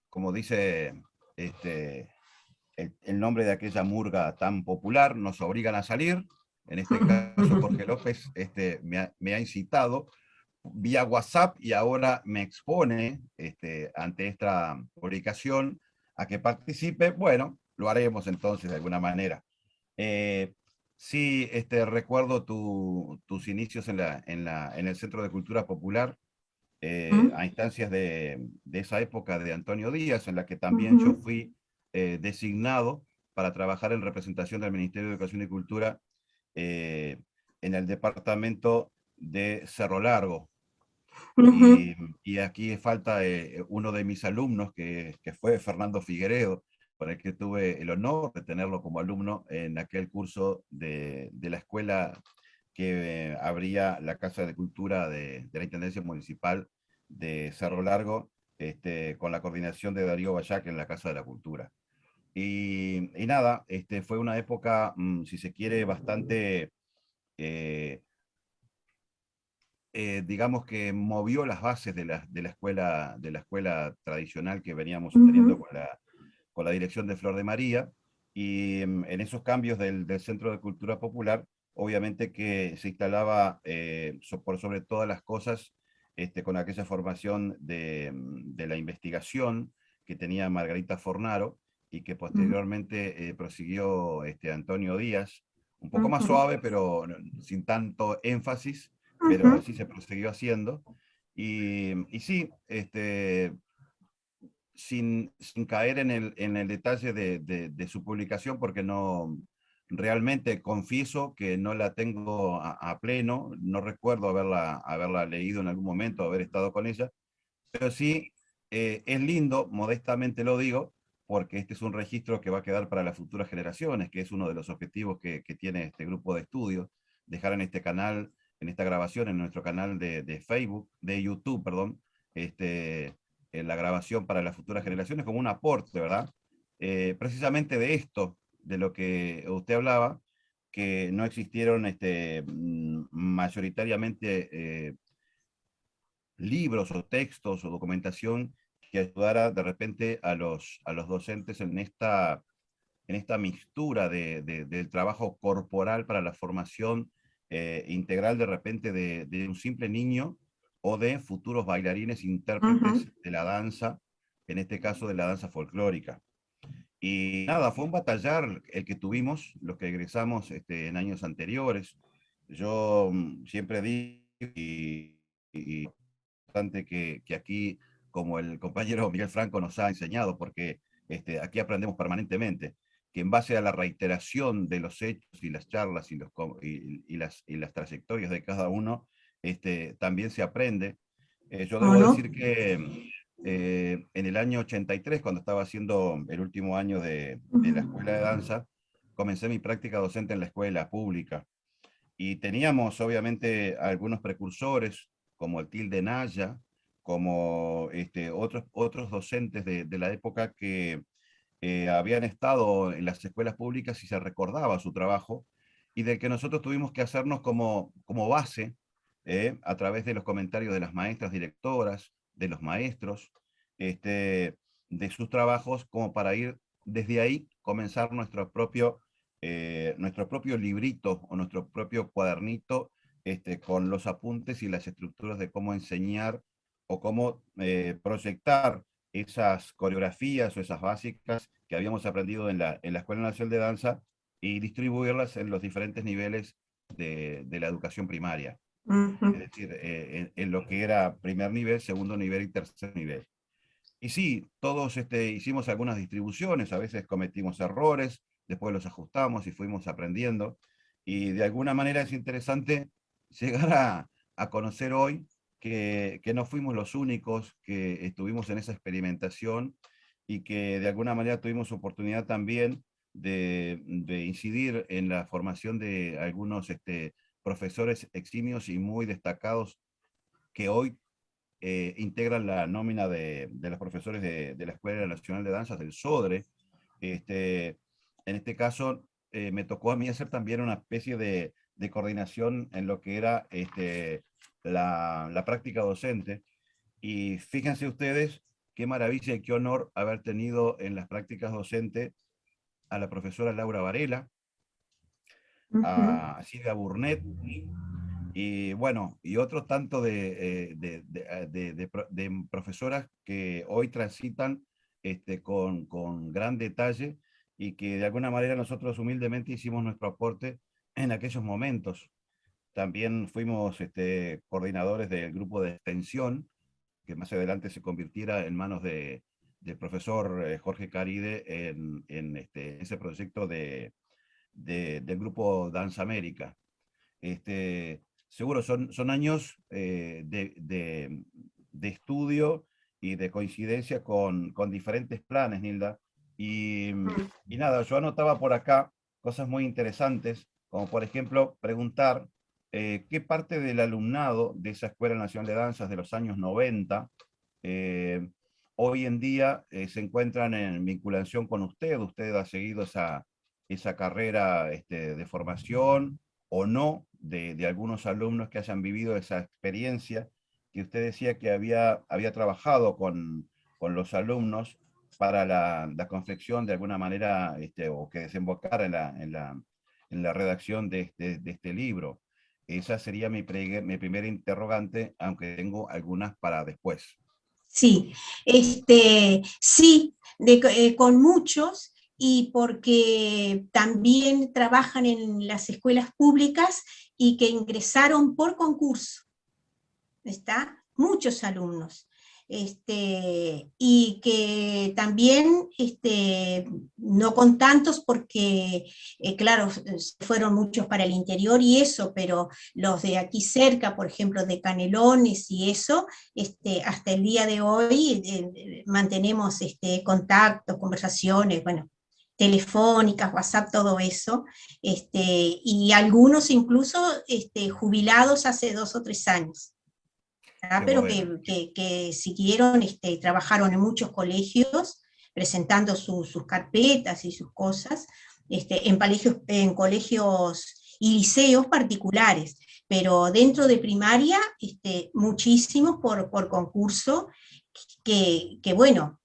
como dice el nombre de aquella murga tan popular, nos obligan a salir. En este caso, Jorge López me ha incitado vía WhatsApp y ahora me expone ante esta publicación a que participe. Bueno, lo haremos entonces de alguna manera. Sí, recuerdo tus inicios en el Centro de Cultura Popular, a instancias de esa época de Antonio Díaz, en la que también yo fui designado para trabajar en representación del Ministerio de Educación y Cultura en el departamento de Cerro Largo. Y aquí falta uno de mis alumnos, que fue Fernando Figueredo, con el que tuve el honor de tenerlo como alumno en aquel curso de la escuela que abría la Casa de Cultura de la Intendencia Municipal de Cerro Largo, con la coordinación de Darío Bayac en la Casa de la Cultura. Y nada, fue una época, si se quiere, bastante, digamos que movió las bases de la escuela tradicional que veníamos teniendo con la dirección de Flor de María, y en esos cambios del Centro de Cultura Popular, obviamente que se instalaba por sobre todas las cosas, con aquella formación de la investigación que tenía Margarita Fornaro, y que posteriormente prosiguió Antonio Díaz, un poco más suave, pero sin tanto énfasis, pero así se prosiguió haciendo. Y sí, sin caer en el detalle de su publicación, porque no, realmente confieso que no la tengo a pleno, no recuerdo haberla leído en algún momento, haber estado con ella, pero sí es lindo, modestamente lo digo, porque este es un registro que va a quedar para las futuras generaciones, que es uno de los objetivos que tiene este grupo de estudios, dejar en este canal, en esta grabación, en nuestro canal de Facebook, de YouTube, perdón, la grabación para las futuras generaciones como un aporte, ¿verdad? Precisamente de esto, de lo que usted hablaba, que no existieron mayoritariamente libros o textos o documentación que ayudara de repente a los docentes en esta mixtura del trabajo corporal para la formación integral de repente de un simple niño o de futuros bailarines intérpretes de la danza, en este caso de la danza folclórica. Y nada, fue un batallar el que tuvimos los que egresamos en años anteriores. Yo siempre digo, y importante que aquí, como el compañero Miguel Franco nos ha enseñado, porque aquí aprendemos permanentemente, que en base a la reiteración de los hechos y las charlas y las trayectorias de cada uno, también se aprende. Yo debo decir que en el año 83, cuando estaba haciendo el último año de la escuela de danza, comencé mi práctica docente en la escuela pública. Y teníamos obviamente algunos precursores, como el Tilde Naya, como otros docentes de la época que habían estado en las escuelas públicas y se recordaba su trabajo, y del que nosotros tuvimos que hacernos como base, a través de los comentarios de las maestras directoras, de los maestros, de sus trabajos, como para ir desde ahí, comenzar nuestro propio librito o nuestro propio cuadernito, con los apuntes y las estructuras de cómo enseñar o cómo proyectar esas coreografías o esas básicas que habíamos aprendido en la Escuela Nacional de Danza y distribuirlas en los diferentes niveles de la educación primaria. Es decir, en lo que era primer nivel, segundo nivel y tercer nivel. Y sí, todos hicimos algunas distribuciones, a veces cometimos errores, después los ajustamos y fuimos aprendiendo. Y de alguna manera es interesante llegar a conocer hoy que no fuimos los únicos que estuvimos en esa experimentación y que de alguna manera tuvimos oportunidad también de incidir en la formación de algunos profesores eximios y muy destacados que hoy integran la nómina de los profesores de la Escuela Nacional de Danzas, del SODRE. En este caso, me tocó a mí hacer también una especie de coordinación en lo que era la práctica docente. Y fíjense ustedes qué maravilla y qué honor haber tenido en las prácticas docentes a la profesora Laura Varela, a Silvia Burnett, y bueno, y otro tanto de profesoras que hoy transitan con gran detalle y que de alguna manera nosotros humildemente hicimos nuestro aporte en aquellos momentos. También fuimos coordinadores del grupo de extensión, que más adelante se convirtiera en manos del profesor Jorge Caride en ese proyecto del grupo Danza América. Seguro son años de estudio y de coincidencia con diferentes planes, Nilda. Y nada, yo anotaba por acá cosas muy interesantes, como por ejemplo preguntar qué parte del alumnado de esa Escuela Nacional de Danzas de los años 90 hoy en día se encuentran en vinculación con usted. ¿Usted ha seguido esa carrera de formación o no, de algunos alumnos que hayan vivido esa experiencia, que usted decía que había trabajado con los alumnos para la confección de alguna manera, o que desembocara en la redacción de este libro? Esa sería mi primera interrogante, aunque tengo algunas para después. Sí, sí, con muchos, y porque también trabajan en las escuelas públicas y que ingresaron por concurso, ¿está? Muchos alumnos. Y que también, no con tantos porque, claro, fueron muchos para el interior y eso, pero los de aquí cerca, por ejemplo, de Canelones y eso, hasta el día de hoy mantenemos contactos, conversaciones, bueno, telefónicas, WhatsApp, todo eso, y algunos incluso jubilados hace 2 o 3 años. Pero bueno, que siguieron, trabajaron en muchos colegios, presentando sus carpetas y sus cosas, en colegios y liceos particulares, pero dentro de primaria, muchísimos por concurso, que bueno,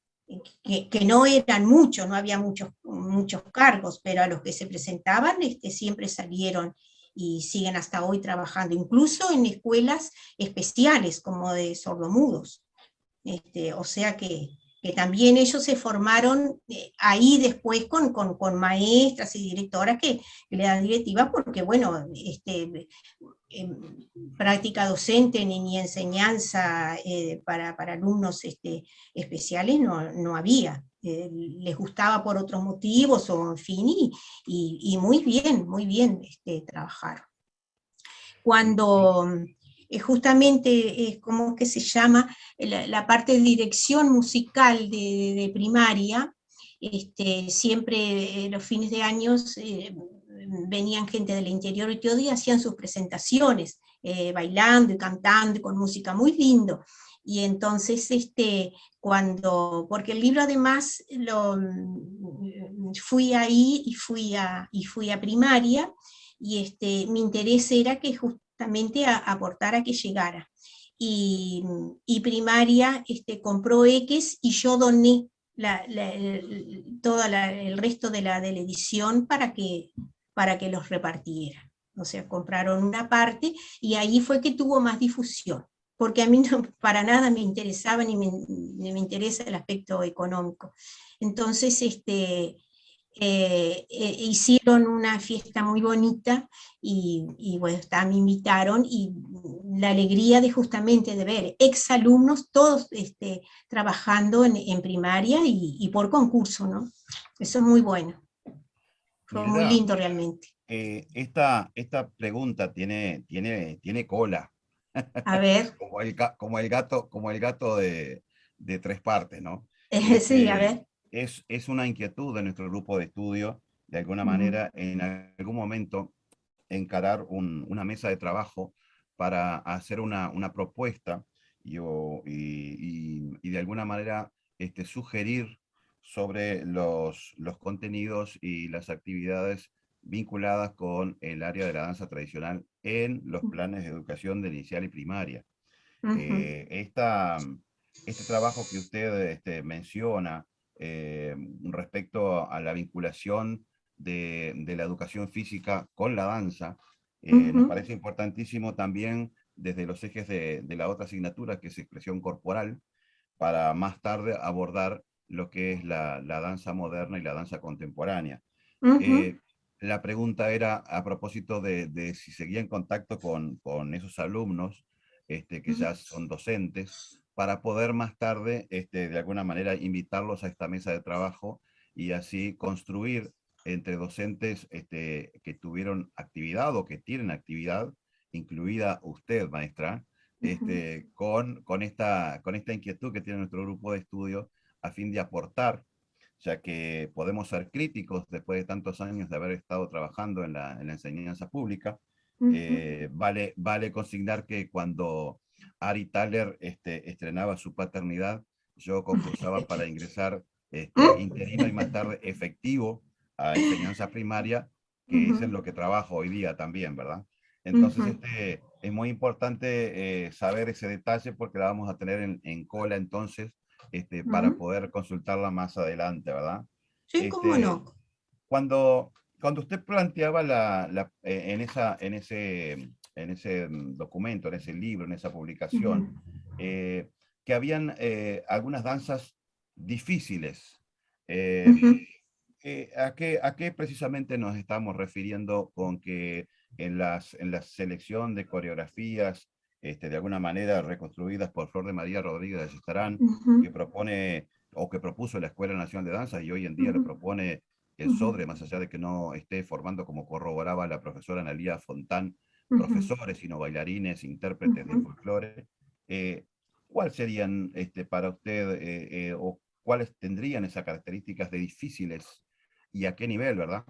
que no eran muchos, no había muchos cargos, pero a los que se presentaban siempre salieron y siguen hasta hoy trabajando, incluso en escuelas especiales como de sordomudos. O sea que también ellos se formaron ahí después con maestras y directoras que le dan directiva, porque bueno, práctica docente ni enseñanza para alumnos especiales no había. Les gustaba por otros motivos, o en fin, y muy bien trabajaron. Cuando justamente, ¿cómo que se llama? La parte de dirección musical de primaria, siempre los fines de años venían gente del interior y todo y hacían sus presentaciones, bailando y cantando, con música muy lindo. Y entonces, porque el libro además fui ahí y fui a primaria, y mi interés era que justamente aportar a que llegara. Y primaria compró X y yo doné todo el resto de la edición para que los repartiera. O sea, compraron una parte y ahí fue que tuvo más difusión, porque a mí no, para nada me interesaba ni me interesa el aspecto económico. Entonces, hicieron una fiesta muy bonita y bueno, me invitaron, y la alegría de justamente de ver exalumnos todos trabajando en primaria y por concurso, ¿no? Eso es muy bueno. Fue muy lindo realmente. Esta pregunta tiene cola. A ver. como el gato de 3 partes, ¿no? Sí, a ver. Es una inquietud de nuestro grupo de estudio, de alguna manera, en algún momento, encarar una mesa de trabajo para hacer una propuesta y de alguna manera sugerir sobre los contenidos y las actividades vinculadas con el área de la danza tradicional en los planes de educación de inicial y primaria. Este trabajo que usted menciona respecto a la vinculación de la educación física con la danza, nos parece importantísimo también desde los ejes de la otra asignatura, que es expresión corporal, para más tarde abordar lo que es la danza moderna y la danza contemporánea. La pregunta era a propósito de si seguía en contacto con esos alumnos que ya son docentes, para poder más tarde, de alguna manera, invitarlos a esta mesa de trabajo y así construir entre docentes que tuvieron actividad o que tienen actividad, incluida usted, maestra, con esta inquietud que tiene nuestro grupo de estudio a fin de aportar, ya que podemos ser críticos después de tantos años de haber estado trabajando en la enseñanza pública. Vale consignar que cuando Ari Thaler estrenaba su paternidad, yo concursaba para ingresar interino y más tarde efectivo a enseñanza primaria, que es en lo que trabajo hoy día también, ¿verdad? Entonces es muy importante saber ese detalle, porque la vamos a tener en cola entonces, para poder consultarla más adelante, ¿verdad? Sí, cómo no. Cuando usted planteaba en ese documento, en ese libro, en esa publicación, que habían algunas danzas difíciles, ¿a qué precisamente nos estamos refiriendo con que en la selección de coreografías, de alguna manera reconstruidas por Flor de María Rodríguez de Ayestarán, que propone o que propuso la Escuela Nacional de Danza y hoy en día le propone el SODRE, más allá de que no esté formando, como corroboraba la profesora Analía Fontán, profesores, sino bailarines, intérpretes de folclore? ¿Cuáles serían para usted, o cuáles tendrían esas características de difíciles y a qué nivel, verdad?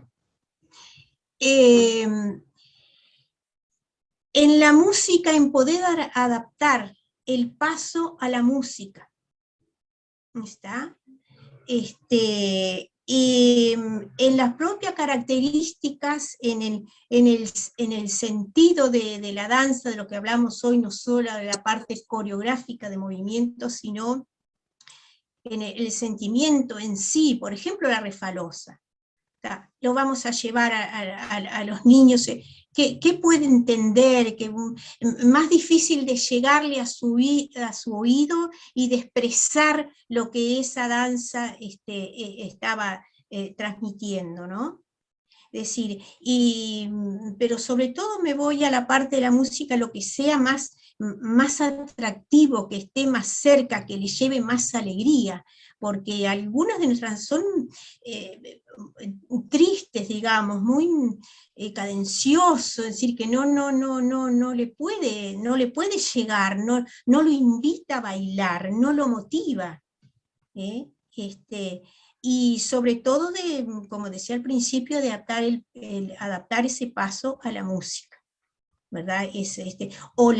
En la música, en poder adaptar el paso a la música, ¿está? Y en las propias características, en el sentido de la danza, de lo que hablamos hoy, no solo de la parte coreográfica de movimiento, sino en el sentimiento en sí. Por ejemplo, la refalosa. Lo vamos a llevar a los niños. ¿Qué puede entender? Que más difícil de llegarle a su oído y de expresar lo que esa danza estaba transmitiendo, ¿no? Es decir, pero sobre todo me voy a la parte de la música, lo que sea más más atractivo, que esté más cerca, que le lleve más alegría, porque algunas de nuestras son tristes, digamos, muy cadenciosos, es decir, que no le puede llegar, no lo invita a bailar, no lo motiva. Y sobre todo, como decía al principio, de adaptar ese paso a la música, ¿verdad? O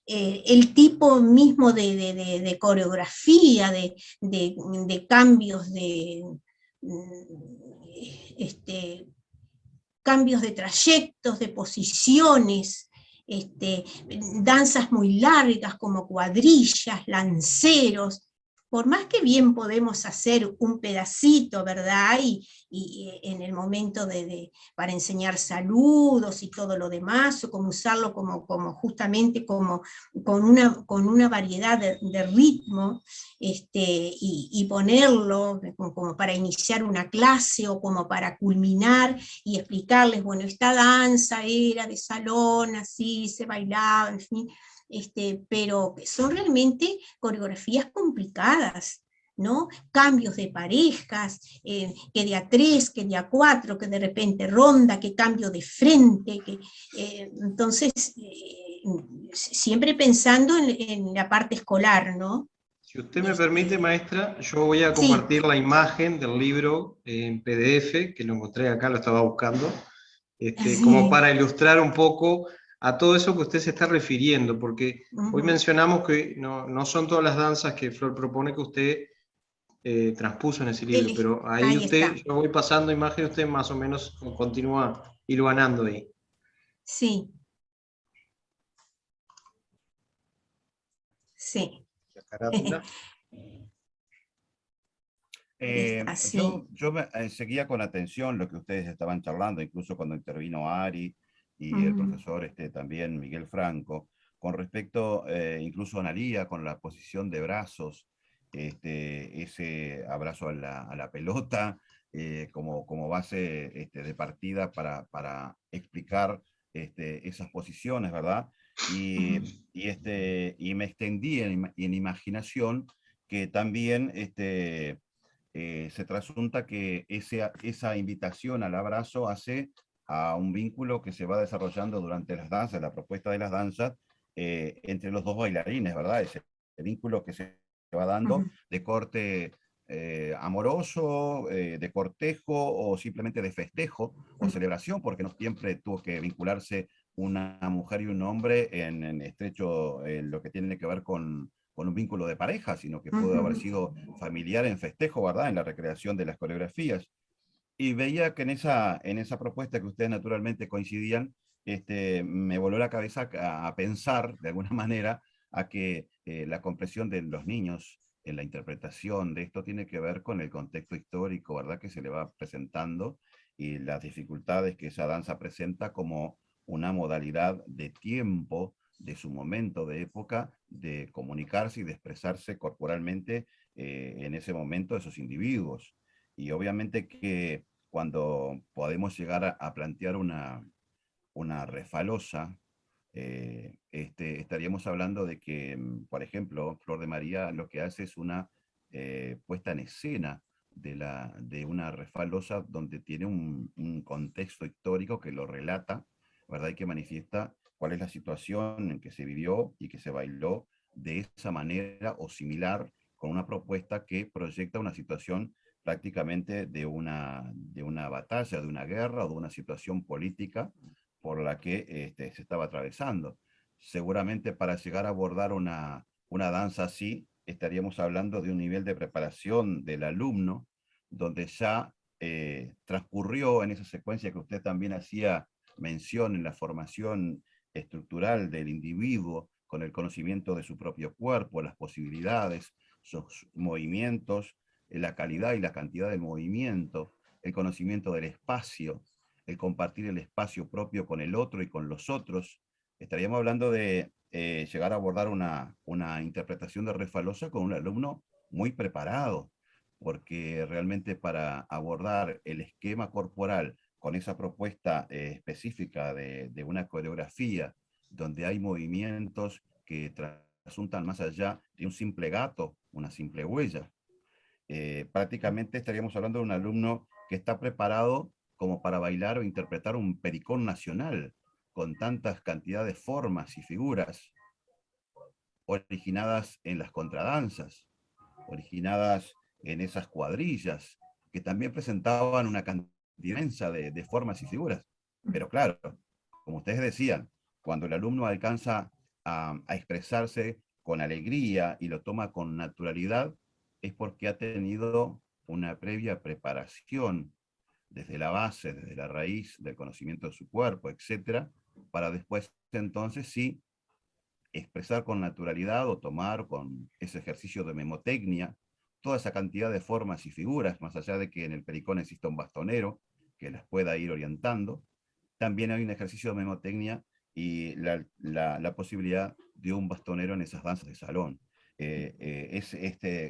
el tipo mismo de coreografía, de cambios cambios de trayectos, de posiciones, danzas muy largas como cuadrillas, lanceros. Por más que bien podemos hacer un pedacito, ¿verdad? Y en el momento para enseñar saludos y todo lo demás, o como usarlo justamente con una variedad de ritmo, y ponerlo como para iniciar una clase o como para culminar y explicarles, bueno, esta danza era de salón, así se bailaba, en fin. Pero son realmente coreografías complicadas, ¿no? Cambios de parejas, que de a 3, que de a 4, que de repente ronda, que cambio de frente, entonces, siempre pensando en la parte escolar, ¿no? Si usted me permite, maestra, yo voy a Sí. compartir la imagen del libro en PDF, que lo encontré acá, lo estaba buscando, Sí. como para ilustrar un poco a todo eso que usted se está refiriendo, porque hoy mencionamos que no son todas las danzas que Flor propone que usted transpuso en ese libro, pero ahí usted, yo voy pasando imágenes, usted más o menos continúa hilvanando ahí. Sí. Sí. La carátula. Yo seguía con atención lo que ustedes estaban charlando, incluso cuando intervino Ari y el profesor también Miguel Franco, con respecto incluso a Analía, con la posición de brazos, ese abrazo a la pelota, como base de partida para explicar esas posiciones, ¿verdad? Y me extendí en imaginación que también se trasunta que esa invitación al abrazo hace a un vínculo que se va desarrollando durante las danzas, la propuesta de las danzas, entre los dos bailarines, ¿verdad? Ese vínculo que se va dando de corte amoroso, de cortejo, o simplemente de festejo o celebración, porque no siempre tuvo que vincularse una mujer y un hombre en estrecho, lo que tiene que ver con un vínculo de pareja, sino que pudo haber sido familiar en festejo, ¿verdad? En la recreación de las coreografías. Y veía que en esa propuesta que ustedes naturalmente coincidían, me voló la cabeza a pensar, de alguna manera, a que la comprensión de los niños en la interpretación de esto tiene que ver con el contexto histórico, ¿verdad? Que se le va presentando, y las dificultades que esa danza presenta como una modalidad de tiempo, de su momento, de época, de comunicarse y de expresarse corporalmente en ese momento esos individuos. Y obviamente que cuando podemos llegar a plantear una refalosa, estaríamos hablando de que, por ejemplo, Flor de María lo que hace es una puesta en escena de una refalosa donde tiene un contexto histórico que lo relata, ¿verdad? Y que manifiesta cuál es la situación en que se vivió y que se bailó de esa manera o similar, con una propuesta que proyecta una situación prácticamente de una batalla, de una guerra o de una situación política por la que se estaba atravesando. Seguramente para llegar a abordar una danza así, estaríamos hablando de un nivel de preparación del alumno, donde ya transcurrió en esa secuencia que usted también hacía mención en la formación estructural del individuo, con el conocimiento de su propio cuerpo, las posibilidades, sus movimientos, la calidad y la cantidad del movimiento, el conocimiento del espacio, el compartir el espacio propio con el otro y con los otros. Estaríamos hablando de llegar a abordar una interpretación de refalosa con un alumno muy preparado, porque realmente para abordar el esquema corporal con esa propuesta específica de una coreografía, donde hay movimientos que trasuntan más allá de un simple gato, una simple huella. Prácticamente estaríamos hablando de un alumno que está preparado como para bailar o interpretar un pericón nacional, con tantas cantidades de formas y figuras originadas en las contradanzas, originadas en esas cuadrillas, que también presentaban una cantidad inmensa de formas y figuras. Pero claro, como ustedes decían, cuando el alumno alcanza a expresarse con alegría y lo toma con naturalidad, es porque ha tenido una previa preparación desde la base, desde la raíz del conocimiento de su cuerpo, etcétera, para después entonces sí expresar con naturalidad o tomar con ese ejercicio de memotecnia toda esa cantidad de formas y figuras, más allá de que en el pericón exista un bastonero que las pueda ir orientando. También hay un ejercicio de memotecnia y la posibilidad de un bastonero en esas danzas de salón.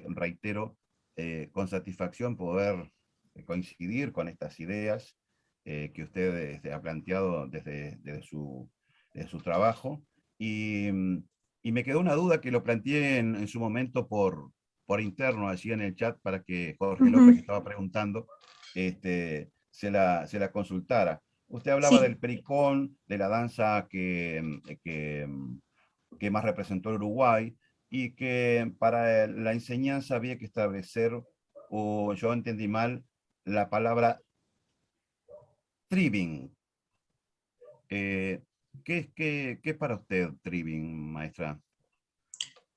Reitero, con satisfacción poder coincidir con estas ideas que usted ha planteado desde su trabajo. Y me quedó una duda que lo planteé en su momento por interno, allí en el chat, para que Jorge López, que estaba preguntando, se la consultara. Usted hablaba del pericón, de la danza que más representó el Uruguay, y que para la enseñanza había que establecer, o yo entendí mal, la palabra tribbing. ¿Qué es para usted tribbing, maestra?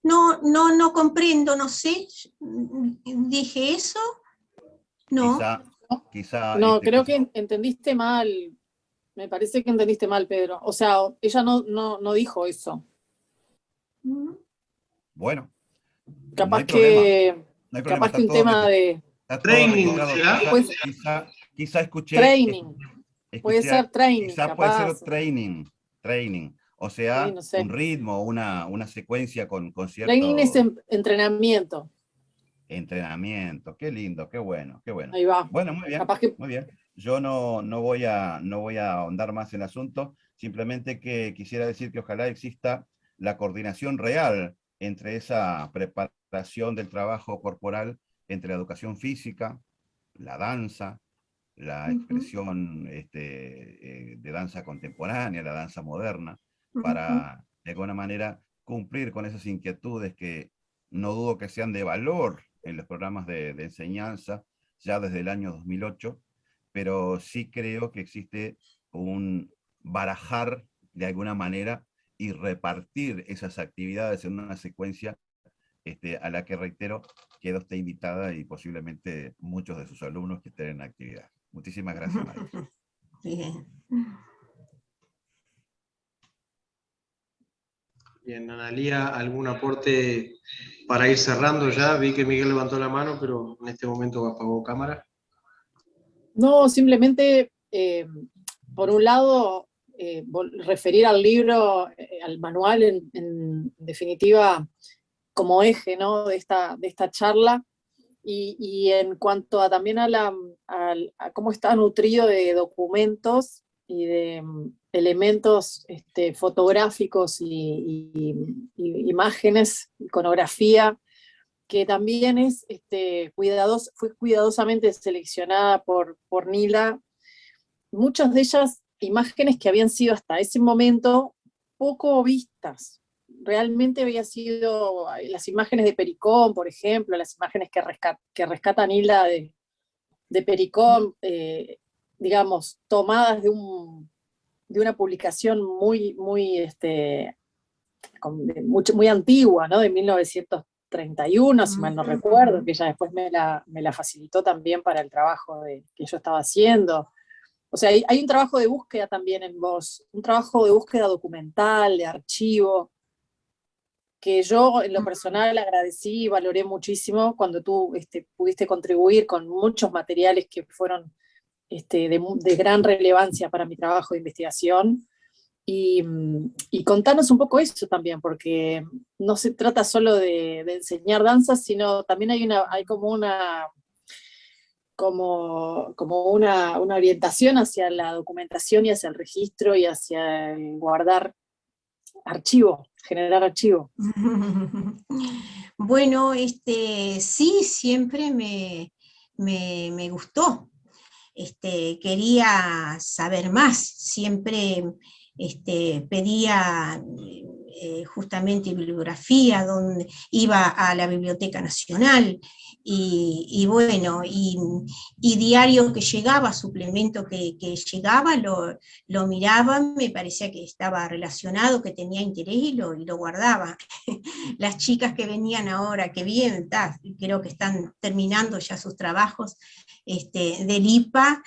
No comprendo, no sé. ¿Dije eso? No. Quizá no, creo que entendiste mal. Me parece que entendiste mal, Pedro. O sea, ella no dijo eso. Bueno, Capaz no hay problema. que, No hay problema, capaz que un tema de está todo registrado. Quizá training. Puede ser training, quizá puede capaz. ser training. O sea, Sí, no sé. un ritmo, una secuencia con cierto... Training es entrenamiento. Entrenamiento, qué lindo, qué bueno. Ahí va. Bueno, muy bien, Capaz que... muy bien. Yo no voy a ahondar más en el asunto, simplemente que quisiera decir que ojalá exista la coordinación real entre esa preparación del trabajo corporal, entre la educación física, la danza, la expresión de danza contemporánea, la danza moderna, para de alguna manera cumplir con esas inquietudes que no dudo que sean de valor en los programas de enseñanza ya desde el año 2008, pero sí creo que existe un barajar de alguna manera y repartir esas actividades en una secuencia a la que, reitero, queda usted invitada y posiblemente muchos de sus alumnos que estén en actividad. Muchísimas gracias, maestra. Bien. Bien, Analía, ¿algún aporte para ir cerrando ya? Vi que Miguel levantó la mano, pero en este momento apagó cámara. No, simplemente, por un lado, referir al libro, al manual, en definitiva, como eje, ¿no?, de esta charla, y en cuanto a también a cómo está nutrido de documentos y de elementos fotográficos y imágenes, iconografía, que también es fue cuidadosamente seleccionada por Nila, muchas de ellas imágenes que habían sido hasta ese momento poco vistas. Realmente había sido las imágenes de Pericón, por ejemplo, las imágenes que rescata Nila de Pericón, digamos, tomadas de una publicación muy antigua, ¿no?, de 1931, si mal no recuerdo, que ella después me la facilitó también para el trabajo que yo estaba haciendo. O sea, hay un trabajo de búsqueda también en vos, un trabajo de búsqueda documental, de archivo, que yo en lo personal agradecí y valoré muchísimo cuando tú pudiste contribuir con muchos materiales que fueron de gran relevancia para mi trabajo de investigación. Y contanos un poco eso también, porque no se trata solo de enseñar danzas, sino también hay como una orientación hacia la documentación y hacia el registro y hacia el guardar archivo, generar archivo. Bueno, sí, siempre me gustó. Quería saber más, siempre pedía justamente bibliografía, donde iba a la Biblioteca Nacional, y bueno, y diario que llegaba, suplemento que llegaba, lo miraba, me parecía que estaba relacionado, que tenía interés, y lo guardaba. Las chicas que venían ahora, que bien, creo que están terminando ya sus trabajos del IPA,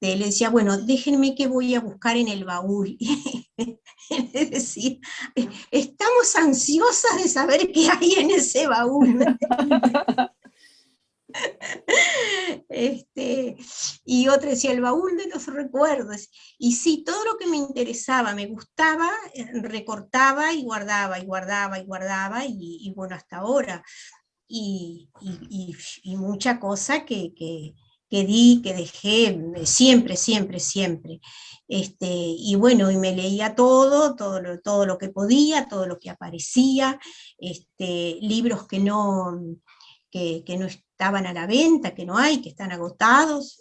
le decía, bueno, déjenme que voy a buscar en el baúl. Es decir, estamos ansiosas de saber qué hay en ese baúl. Y otra decía, el baúl de los recuerdos. Y sí, todo lo que me interesaba, me gustaba, recortaba y guardaba, y guardaba, y guardaba, y bueno, hasta ahora. Y mucha cosa que di, que dejé, siempre, siempre, siempre. Y bueno, y me leía todo lo que podía, todo lo que aparecía, libros que no estaban a la venta, que no hay, que están agotados,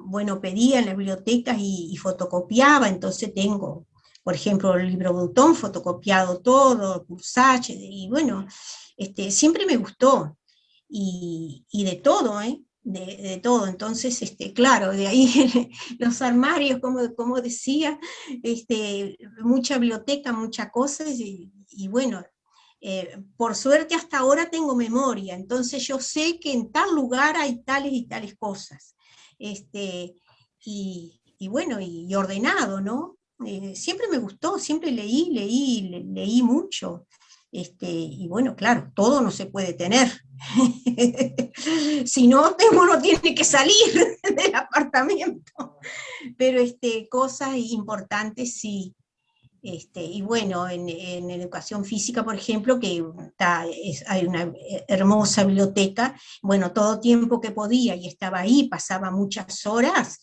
bueno, pedía en las bibliotecas y fotocopiaba, entonces tengo, por ejemplo, el libro Butón, fotocopiado todo, Cursach, y bueno, siempre me gustó, y de todo, de todo. Entonces, claro, de ahí los armarios, como decía, mucha biblioteca, muchas cosas, y bueno, por suerte hasta ahora tengo memoria, entonces yo sé que en tal lugar hay tales y tales cosas, y bueno, y ordenado, ¿no? Siempre me gustó, siempre leí mucho, y bueno, claro, todo no se puede tener. Si no, uno tiene que salir del apartamento, pero cosas importantes sí. Y bueno, en educación física, por ejemplo, que hay una hermosa biblioteca, bueno, todo tiempo que podía y estaba ahí, pasaba muchas horas,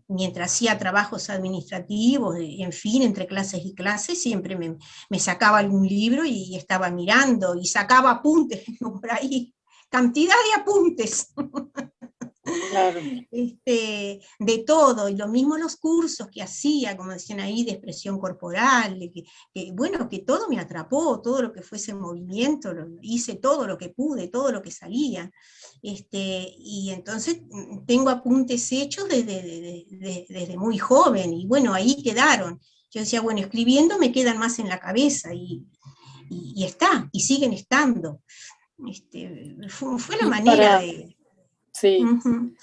mientras hacía trabajos administrativos, en fin, entre clases y clases, siempre me sacaba algún libro y estaba mirando, y sacaba apuntes por ahí, cantidad de apuntes. Claro. De todo, y lo mismo los cursos que hacía, como decían ahí, de expresión corporal, bueno, que todo me atrapó, todo lo que fuese movimiento, hice todo lo que pude, todo lo que salía, y entonces tengo apuntes hechos desde muy joven, y bueno, ahí quedaron. Yo decía, bueno, escribiendo me quedan más en la cabeza, y y siguen estando. Fue la manera de... Sí, Uh-huh.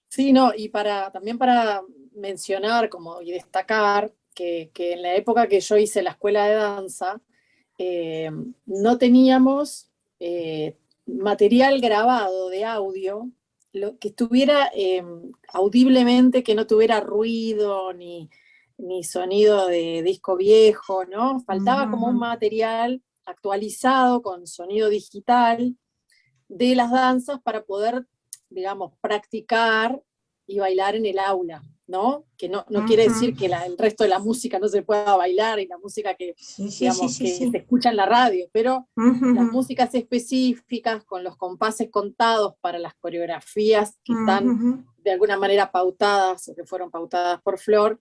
sí, no, y también para mencionar y destacar que en la época que yo hice la escuela de danza, no teníamos material grabado de audio que estuviera audiblemente, que no tuviera ruido ni sonido de disco viejo, ¿no? Faltaba como un material actualizado con sonido digital de las danzas para poder, digamos, practicar y bailar en el aula, ¿no? Que no quiere decir que el resto de la música no se pueda bailar, y la música que, digamos, que se escucha en la radio, pero las músicas específicas, con los compases contados para las coreografías que están de alguna manera pautadas, o que fueron pautadas por Flor,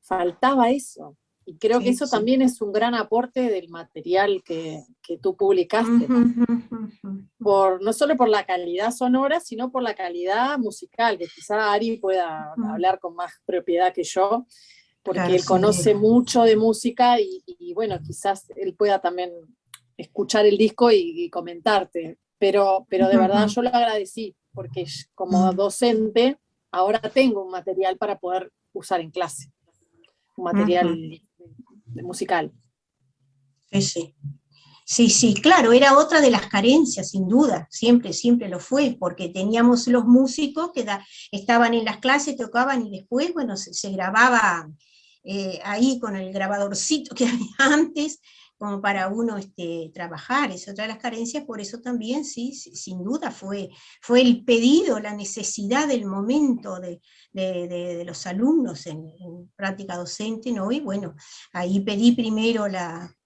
faltaba eso. Y creo que eso también es un gran aporte del material que tú publicaste, no solo por la calidad sonora, sino por la calidad musical, que quizá Ari pueda hablar con más propiedad que yo, porque claro, él conoce mucho de música, y bueno, quizás él pueda también escuchar el disco y comentarte, pero de verdad yo lo agradecí, porque como docente ahora tengo un material para poder usar en clase, un material musical. Sí, claro, era otra de las carencias, sin duda, siempre lo fue, porque teníamos los músicos que estaban en las clases, tocaban, y después, bueno, se grababa ahí con el grabadorcito que había antes, como para uno trabajar, es otra de las carencias, por eso también, sí, sin duda, fue el pedido, la necesidad del momento de los alumnos en práctica docente, ¿no? Y bueno, ahí pedí primero,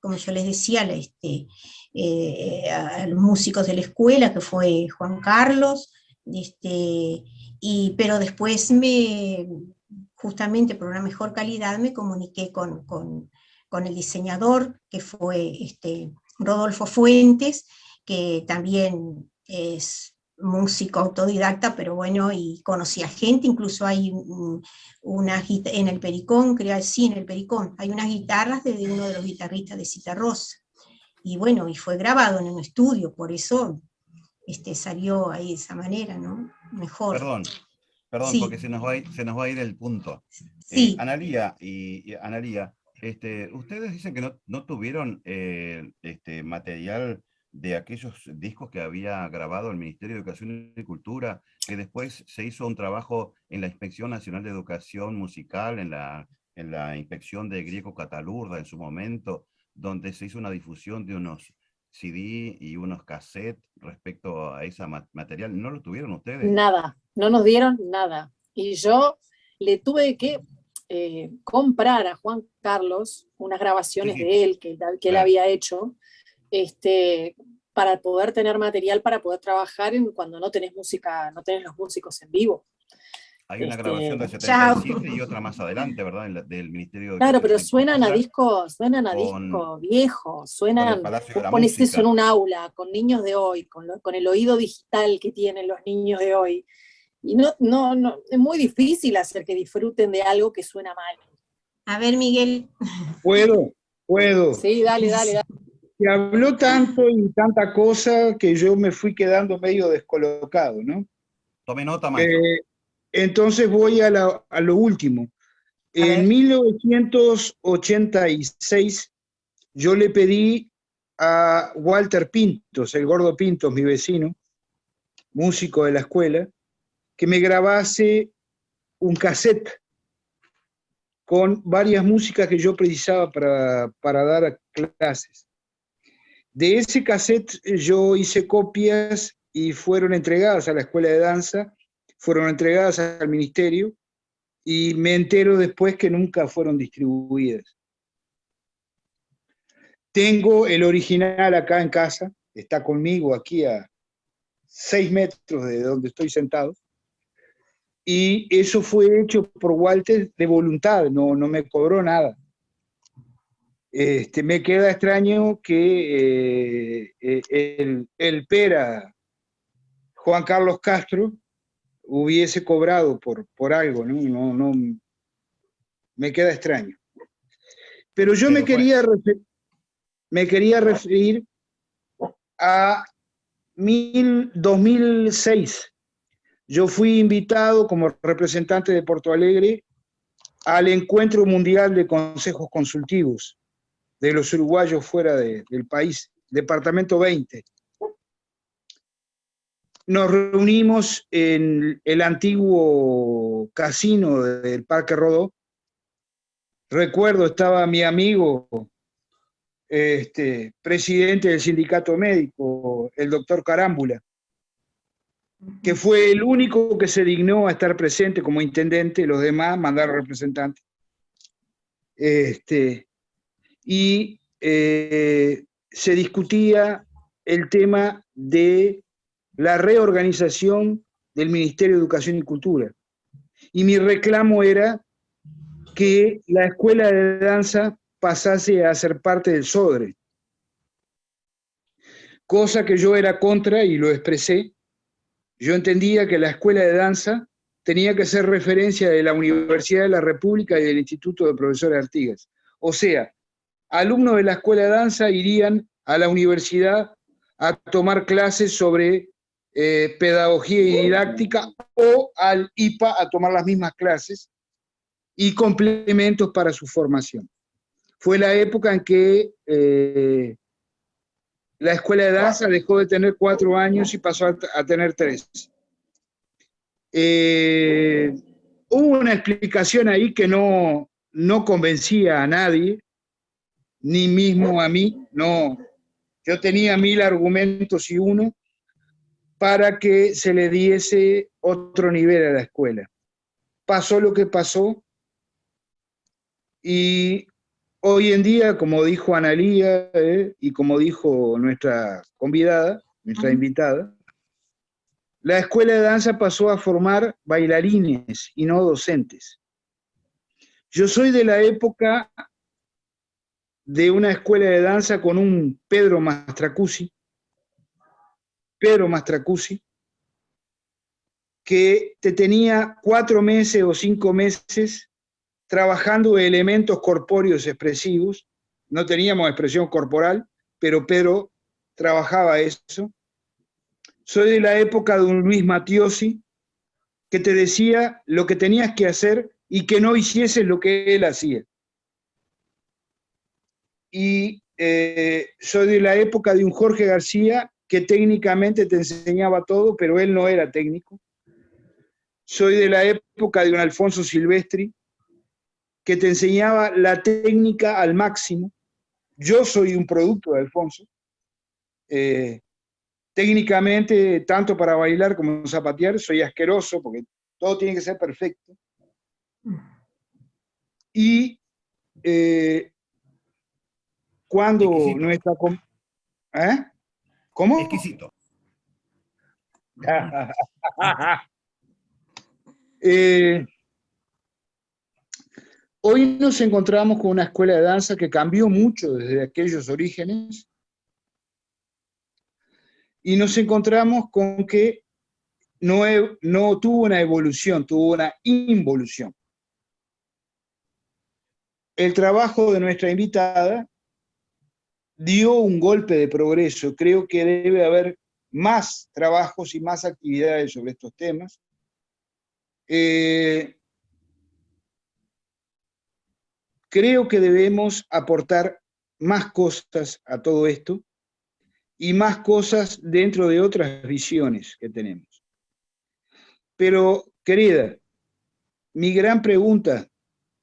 como yo les decía, a los músicos de la escuela, que fue Juan Carlos, pero después justamente por una mejor calidad, me comuniqué con el diseñador, que fue Rodolfo Fuentes, que también es músico autodidacta, pero bueno, y conocía gente, incluso hay en el Pericón, sí, en el Pericón, hay unas guitarras de uno de los guitarristas de Citarrosa, y bueno, y fue grabado en un estudio, por eso salió ahí de esa manera, ¿no? Mejor. Perdón, sí. Porque se nos va a ir el punto. Sí. Analía, Analía, ustedes dicen que no tuvieron material de aquellos discos que había grabado el Ministerio de Educación y Cultura, que después se hizo un trabajo en la Inspección Nacional de Educación Musical, en la inspección de Grieco Catalurda en su momento, donde se hizo una difusión de unos CD y unos cassettes respecto a ese material. ¿No lo tuvieron ustedes? Nada, no nos dieron nada. Y yo le tuve que comprar a Juan Carlos unas grabaciones de él que él había hecho, para poder tener material para poder trabajar cuando no tenés música, no tenés los músicos en vivo. Hay una grabación del 77 y otra más adelante, ¿verdad? Del Ministerio de Claro, pero suenan a disco viejo, suenan, vos pones eso en un aula, con niños de hoy, con el oído digital que tienen los niños de hoy, y no, es muy difícil hacer que disfruten de algo que suena mal. A ver, Miguel. ¿Puedo? Sí, dale. Se habló tanto y tanta cosa que yo me fui quedando medio descolocado, ¿no? Tome nota, maestro. Entonces voy a lo último. En 1986 yo le pedí a Walter Pintos, el Gordo Pintos, mi vecino, músico de la escuela, que me grabase un cassette con varias músicas que yo precisaba para dar clases. De ese cassette yo hice copias y fueron entregadas a la escuela de danza, fueron entregadas al ministerio, y me entero después que nunca fueron distribuidas. Tengo el original acá en casa, está conmigo aquí a 6 metros de donde estoy sentado, y eso fue hecho por Walter de voluntad, no me cobró nada. Me queda extraño que el Pera, Juan Carlos Castro, hubiese cobrado por algo, ¿no? Me queda extraño. Pero yo me quería referir a 2006. Yo fui invitado como representante de Porto Alegre al Encuentro Mundial de Consejos Consultivos de los uruguayos fuera del país, Departamento 20. Nos reunimos en el antiguo casino del Parque Rodó. Recuerdo, estaba mi amigo, presidente del sindicato médico, el doctor Carámbula, que fue el único que se dignó a estar presente como intendente, los demás mandaron representantes. Y se discutía el tema de la reorganización del Ministerio de Educación y Cultura. Y mi reclamo era que la escuela de danza pasase a ser parte del SODRE, cosa que yo era contra y lo expresé. Yo entendía que la escuela de danza tenía que ser referencia de la Universidad de la República y del Instituto de Profesores Artigas. O sea, alumnos de la escuela de danza irían a la universidad a tomar clases sobre pedagogía y didáctica, o al IPA a tomar las mismas clases y complementos para su formación. Fue la época en que la escuela de danza dejó de tener 4 años y pasó a tener 3. Hubo una explicación ahí que no convencía a nadie, ni mismo a mí, no. Yo tenía 1000 argumentos y uno para que se le diese otro nivel a la escuela. Pasó lo que pasó y hoy en día, como dijo Analía y como dijo nuestra convidada, nuestra invitada, la escuela de danza pasó a formar bailarines y no docentes. Yo soy de la época de una escuela de danza con un Pedro Mastracuzzi, que te tenía 4 meses o 5 meses trabajando elementos corpóreos expresivos. No teníamos expresión corporal, pero Pedro trabajaba eso. Soy de la época de un Luis Matiosi, que te decía lo que tenías que hacer y que no hicieses lo que él hacía. Y soy de la época de un Jorge García, que técnicamente te enseñaba todo, pero él no era técnico. Soy de la época de un Alfonso Silvestri, que te enseñaba la técnica al máximo. Yo soy un producto de Alfonso. Técnicamente, tanto para bailar como zapatear, soy asqueroso, porque todo tiene que ser perfecto. Y cuando exquisito. nuestra... ¿Cómo? Exquisito. Hoy nos encontramos con una escuela de danza que cambió mucho desde aquellos orígenes, y nos encontramos con que no tuvo una evolución, tuvo una involución. El trabajo de nuestra invitada dio un golpe de progreso. Creo que debe haber más trabajos y más actividades sobre estos temas. Creo que debemos aportar más cosas a todo esto y más cosas dentro de otras visiones que tenemos. Pero, querida, mi gran pregunta,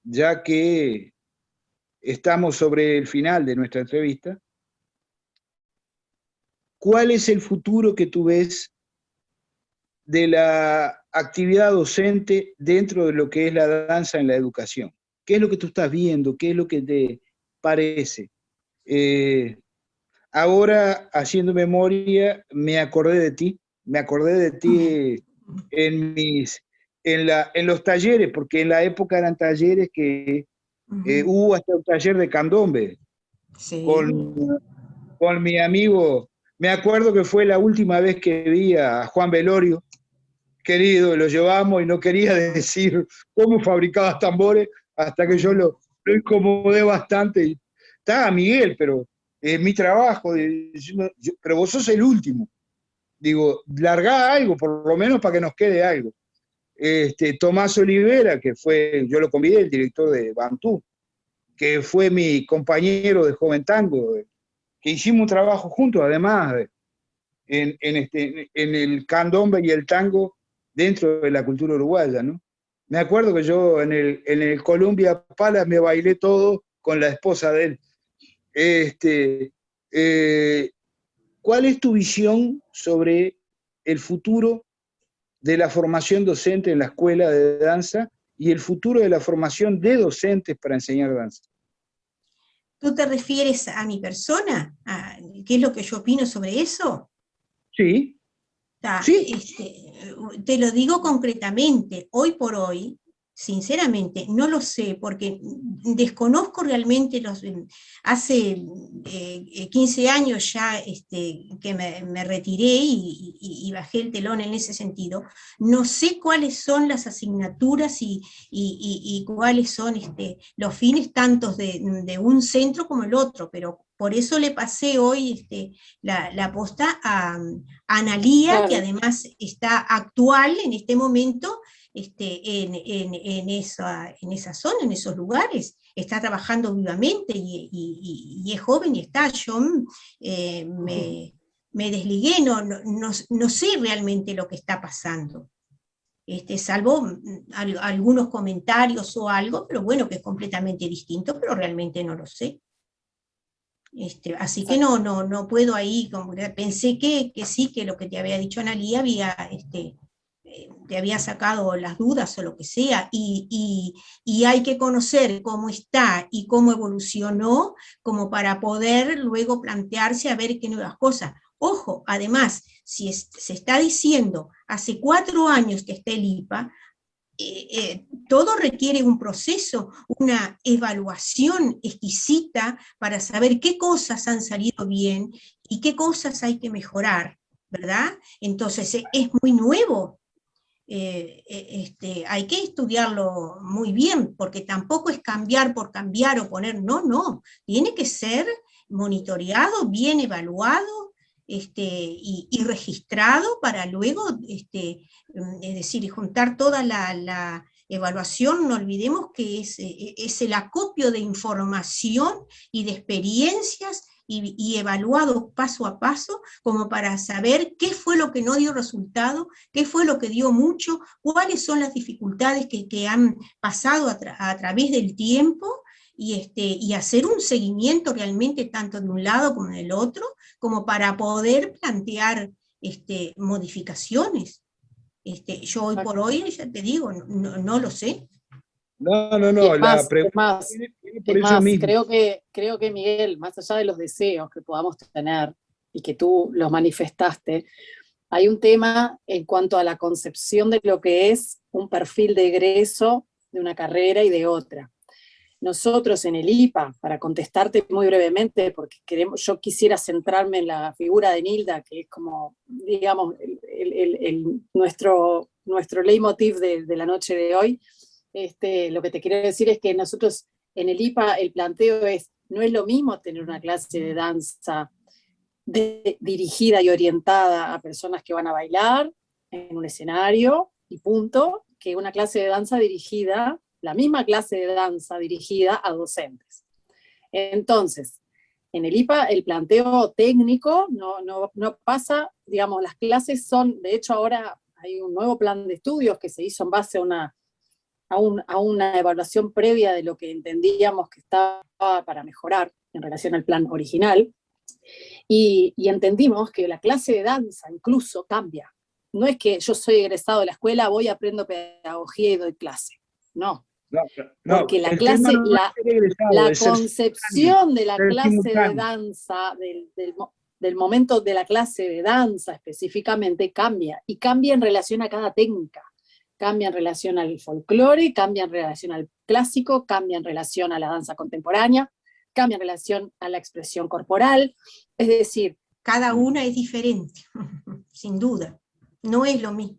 ya que estamos sobre el final de nuestra entrevista, ¿cuál es el futuro que tú ves de la actividad docente dentro de lo que es la danza en la educación? ¿Qué es lo que tú estás viendo? ¿Qué es lo que te parece? Ahora, haciendo memoria, me acordé de ti en los talleres, porque en la época eran talleres que hubo hasta un taller de candombe, Sí. con mi amigo. Me acuerdo que fue la última vez que vi a Juan Velorio, querido, lo llevamos y no quería decir cómo fabricabas tambores, hasta que yo lo incomodé bastante. Estaba Miguel, pero es mi trabajo, pero vos sos el último. Digo, largá algo, por lo menos para que nos quede algo. Tomás Olivera, que fue, yo lo convidé, el director de Bantú, que fue mi compañero de Joven Tango, que hicimos un trabajo juntos, además, en el candombe y el tango dentro de la cultura uruguaya, ¿no? Me acuerdo que yo en el Columbia Palace me bailé todo con la esposa de él. ¿Cuál es tu visión sobre el futuro de la formación docente en la escuela de danza y el futuro de la formación de docentes para enseñar danza? ¿Tú te refieres a mi persona? ¿Qué es lo que yo opino sobre eso? Sí. Sí. Te lo digo concretamente, hoy por hoy, sinceramente, no lo sé, porque desconozco realmente hace 15 años ya que me retiré y bajé el telón en ese sentido. No sé cuáles son las asignaturas y cuáles son los fines tanto de un centro como el otro, pero por eso le pasé hoy la posta a Analía, claro, que además está actual en este momento en esa zona, en esos lugares, está trabajando vivamente y es joven y está. Yo me desligué, no sé realmente lo que está pasando. Salvo algunos comentarios o algo, pero bueno, que es completamente distinto, pero realmente no lo sé. Así que no puedo ahí, como que pensé que sí, que lo que te había dicho Analía te había sacado las dudas o lo que sea, y hay que conocer cómo está y cómo evolucionó, como para poder luego plantearse a ver qué nuevas cosas. Ojo, además, si se está diciendo hace 4 años que está el IPA, todo requiere un proceso, una evaluación exquisita para saber qué cosas han salido bien y qué cosas hay que mejorar, ¿verdad? Entonces es muy nuevo. Hay que estudiarlo muy bien, porque tampoco es cambiar por cambiar o poner, no, tiene que ser monitoreado, bien evaluado, y registrado para luego, es decir, juntar toda la evaluación. No olvidemos que es el acopio de información y de experiencias y evaluado paso a paso, como para saber qué fue lo que no dio resultado, qué fue lo que dio mucho, cuáles son las dificultades que han pasado a través del tiempo, y hacer un seguimiento realmente tanto de un lado como del otro, como para poder plantear modificaciones. Yo hoy por hoy, ya te digo, no lo sé. No, la pregunta viene por eso mismo. Creo que Miguel, más allá de los deseos que podamos tener y que tú los manifestaste, hay un tema en cuanto a la concepción de lo que es un perfil de egreso de una carrera y de otra. Nosotros en el IPA, para contestarte muy brevemente, porque yo quisiera centrarme en la figura de Nilda, que es como, digamos, nuestro leitmotiv de la noche de hoy. Lo que te quiero decir es que nosotros en el IPA el planteo es, no es lo mismo tener una clase de danza dirigida y orientada a personas que van a bailar en un escenario y punto, que una clase de danza dirigida, la misma clase de danza dirigida a docentes. Entonces, en el IPA el planteo técnico no pasa, digamos, las clases son, de hecho ahora hay un nuevo plan de estudios que se hizo en base a una evaluación previa de lo que entendíamos que estaba para mejorar en relación al plan original, y entendimos que la clase de danza incluso cambia. No es que yo soy egresado de la escuela, voy, aprendo pedagogía y doy clase. No. Porque la clase, la concepción de la clase de danza, del momento de la clase de danza específicamente, cambia. Y cambia en relación a cada técnica. Cambia en relación al folclore, cambia en relación al clásico, cambia en relación a la danza contemporánea, cambia en relación a la expresión corporal. Es decir, cada una es diferente, sin duda. No es lo mismo.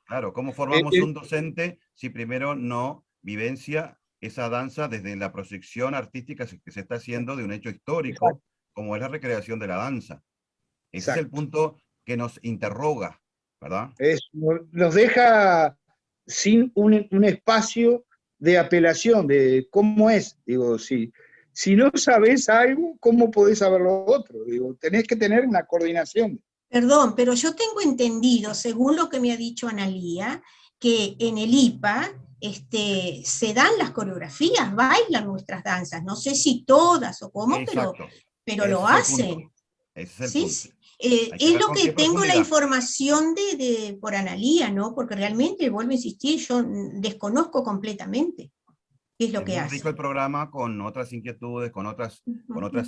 Claro, ¿cómo formamos un docente si primero no vivencia esa danza desde la proyección artística que se está haciendo de un hecho histórico, exacto, como es la recreación de la danza? Ese exacto, es el punto que nos interroga, ¿verdad? Nos deja sin un espacio de apelación, de cómo es. Digo, si no sabes algo, ¿cómo podés saber lo otro? Digo, tenés que tener una coordinación. Perdón, pero yo tengo entendido, según lo que me ha dicho Analía, que en el IPA se dan las coreografías, bailan nuestras danzas, no sé si todas o cómo, pero lo hacen. Ese es el punto. Es lo que tengo la información por Analía, ¿no? Porque realmente, vuelvo a insistir, yo desconozco completamente qué es lo que hace. Rico el programa con otras inquietudes, con otras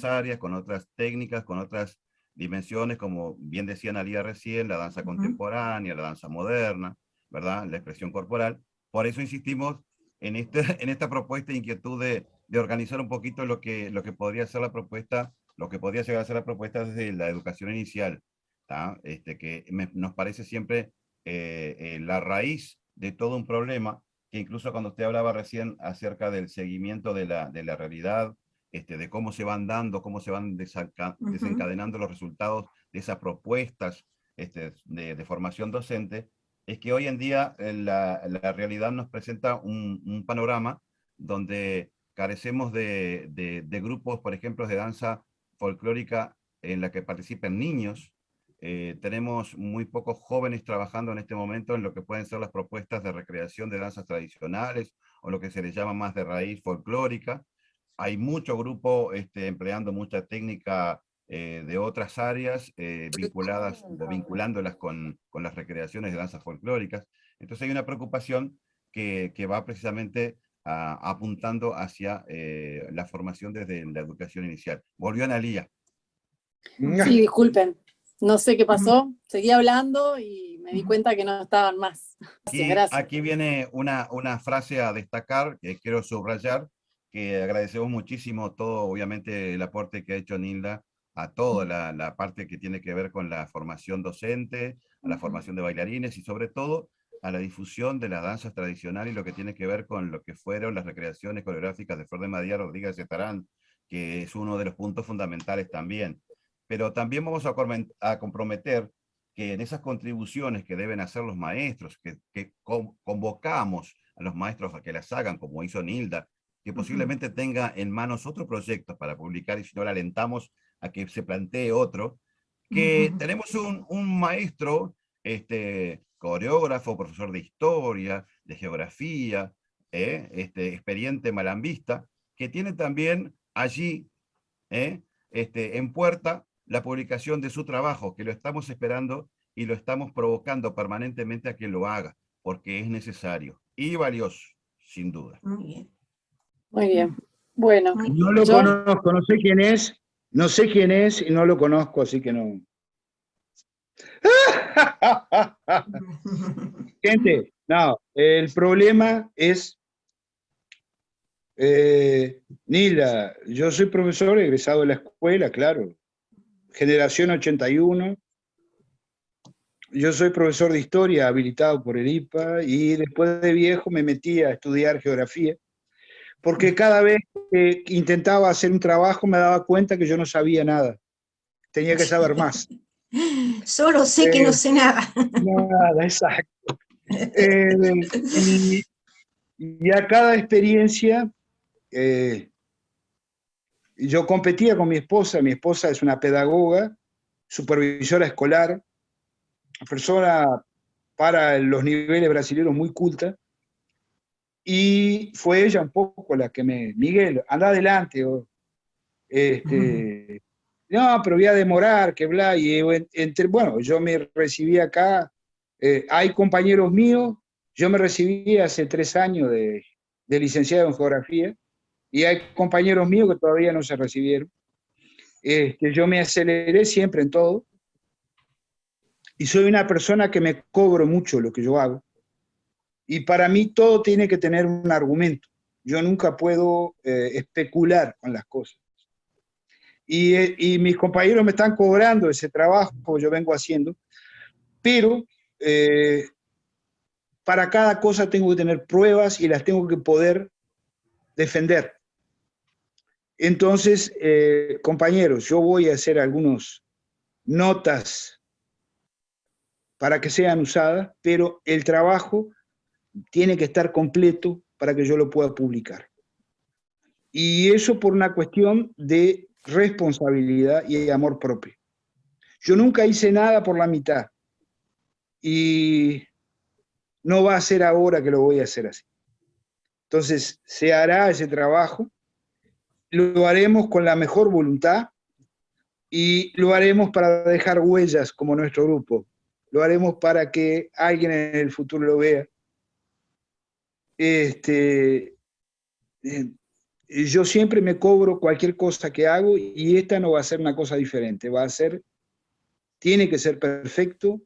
áreas, con otras técnicas, con otras dimensiones, como bien decía Analía recién, la danza contemporánea, la danza moderna, ¿verdad? La expresión corporal. Por eso insistimos en esta propuesta e inquietud de organizar un poquito lo que podría ser la propuesta, lo que podría llegar a ser la propuesta desde la educación inicial, ¿tá? Que nos parece siempre la raíz de todo un problema, que incluso cuando usted hablaba recién acerca del seguimiento de la realidad, de cómo se van dando, cómo se van desencadenando los resultados de esas propuestas de formación docente, es que hoy en día la realidad nos presenta un panorama donde carecemos de grupos, por ejemplo, de danza folclórica en la que participen niños. Tenemos muy pocos jóvenes trabajando en este momento en lo que pueden ser las propuestas de recreación de danzas tradicionales, o lo que se les llama más de raíz folclórica. hay mucho grupo empleando mucha técnica de otras áreas vinculadas o vinculándolas con las recreaciones de danzas folclóricas. Entonces hay una preocupación que va precisamente apuntando hacia la formación desde la educación inicial. Volvió Analía. Sí, disculpen, no sé qué pasó, seguí hablando y me di cuenta que no estaban más. Gracias. Aquí viene una frase a destacar que quiero subrayar, que agradecemos muchísimo todo, obviamente, el aporte que ha hecho Nilda a toda la parte que tiene que ver con la formación docente, a la formación de bailarines y sobre todo a la difusión de las danzas tradicionales y lo que tiene que ver con lo que fueron las recreaciones coreográficas de Flor de María Rodríguez de Tarán, que es uno de los puntos fundamentales también. Pero también vamos a comprometer que en esas contribuciones que deben hacer los maestros, que convocamos a los maestros a que las hagan, como hizo Nilda, que posiblemente tenga en manos otro proyecto para publicar, y si no le alentamos a que se plantee otro, que tenemos un maestro, coreógrafo, profesor de historia, de geografía, experiente malambista, que tiene también allí, en puerta, la publicación de su trabajo, que lo estamos esperando y lo estamos provocando permanentemente a que lo haga, porque es necesario y valioso, sin duda. Muy bien. Muy bien. Bueno. No lo conozco, no sé quién es y no lo conozco, así que no. Gente, no, el problema es, Nilda, yo soy profesor egresado de la escuela, claro, generación 81, yo soy profesor de historia habilitado por el IPA y después de viejo me metí a estudiar geografía, porque cada vez que intentaba hacer un trabajo me daba cuenta que yo no sabía nada, tenía que saber más. Solo sé que no sé nada. Nada, exacto. Y a cada experiencia, yo competía con mi esposa es una pedagoga, supervisora escolar, persona para los niveles brasileños muy culta, y fue ella un poco la que Miguel, anda adelante, no, pero voy a demorar, que bla, y bueno, yo me recibí acá, hay compañeros míos, yo me recibí hace 3 años de licenciado en geografía, y hay compañeros míos que todavía no se recibieron. Yo me aceleré siempre en todo, y soy una persona que me cobro mucho lo que yo hago, y para mí todo tiene que tener un argumento. Yo nunca puedo especular con las cosas. Y mis compañeros me están cobrando ese trabajo que yo vengo haciendo, pero para cada cosa tengo que tener pruebas y las tengo que poder defender. Entonces, compañeros, yo voy a hacer algunas notas para que sean usadas, pero el trabajo tiene que estar completo para que yo lo pueda publicar. Y eso por una cuestión de responsabilidad y de amor propio. Yo nunca hice nada por la mitad y no va a ser ahora que lo voy a hacer así. Entonces se hará ese trabajo, lo haremos con la mejor voluntad y lo haremos para dejar huellas como nuestro grupo, lo haremos para que alguien en el futuro lo vea. Yo siempre me cobro cualquier cosa que hago y esta no va a ser una cosa diferente, tiene que ser perfecto,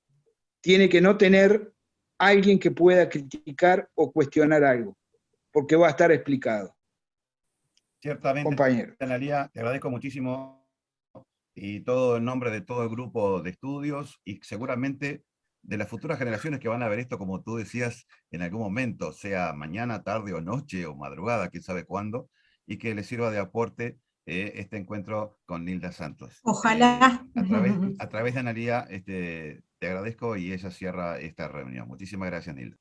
tiene que no tener alguien que pueda criticar o cuestionar algo, porque va a estar explicado. Ciertamente, compañero. Analía, te agradezco muchísimo y todo en nombre de todo el grupo de estudios y seguramente de las futuras generaciones que van a ver esto, como tú decías, en algún momento, sea mañana, tarde o noche o madrugada, quién sabe cuándo, y que les sirva de aporte este encuentro con Nilda Santos. Ojalá. A través de Analía, te agradezco y ella cierra esta reunión. Muchísimas gracias, Nilda.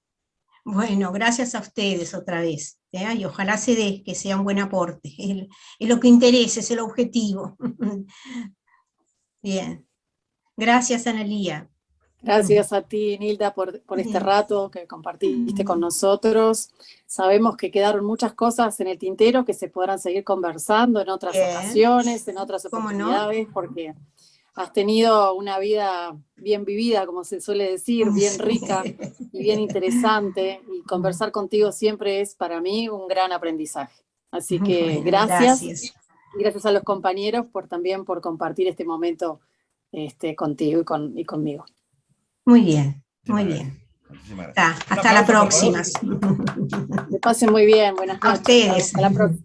Bueno, gracias a ustedes otra vez, y ojalá se dé, que sea un buen aporte, es lo que interesa, es el objetivo. Bien, gracias, Analía. Gracias a ti, Nilda, por este rato que compartiste con nosotros. Sabemos que quedaron muchas cosas en el tintero que se podrán seguir conversando en otras ocasiones, en otras oportunidades, porque has tenido una vida bien vivida, como se suele decir, bien rica y bien interesante, y conversar contigo siempre es para mí un gran aprendizaje. Así que gracias. Y gracias a los compañeros también por compartir este momento contigo y conmigo. Muy bien, muy bien. Hasta la próxima. Que pasen muy bien, buenas noches. A ustedes. Hasta la próxima.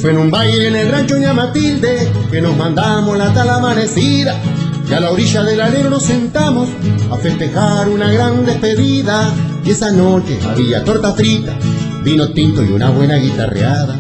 Fue en un baile en el rancho Ña Matilde que nos mandamos la tal amanecida, que a la orilla del alero nos sentamos a festejar una gran despedida. Y esa noche había torta frita, vino tinto y una buena guitarreada.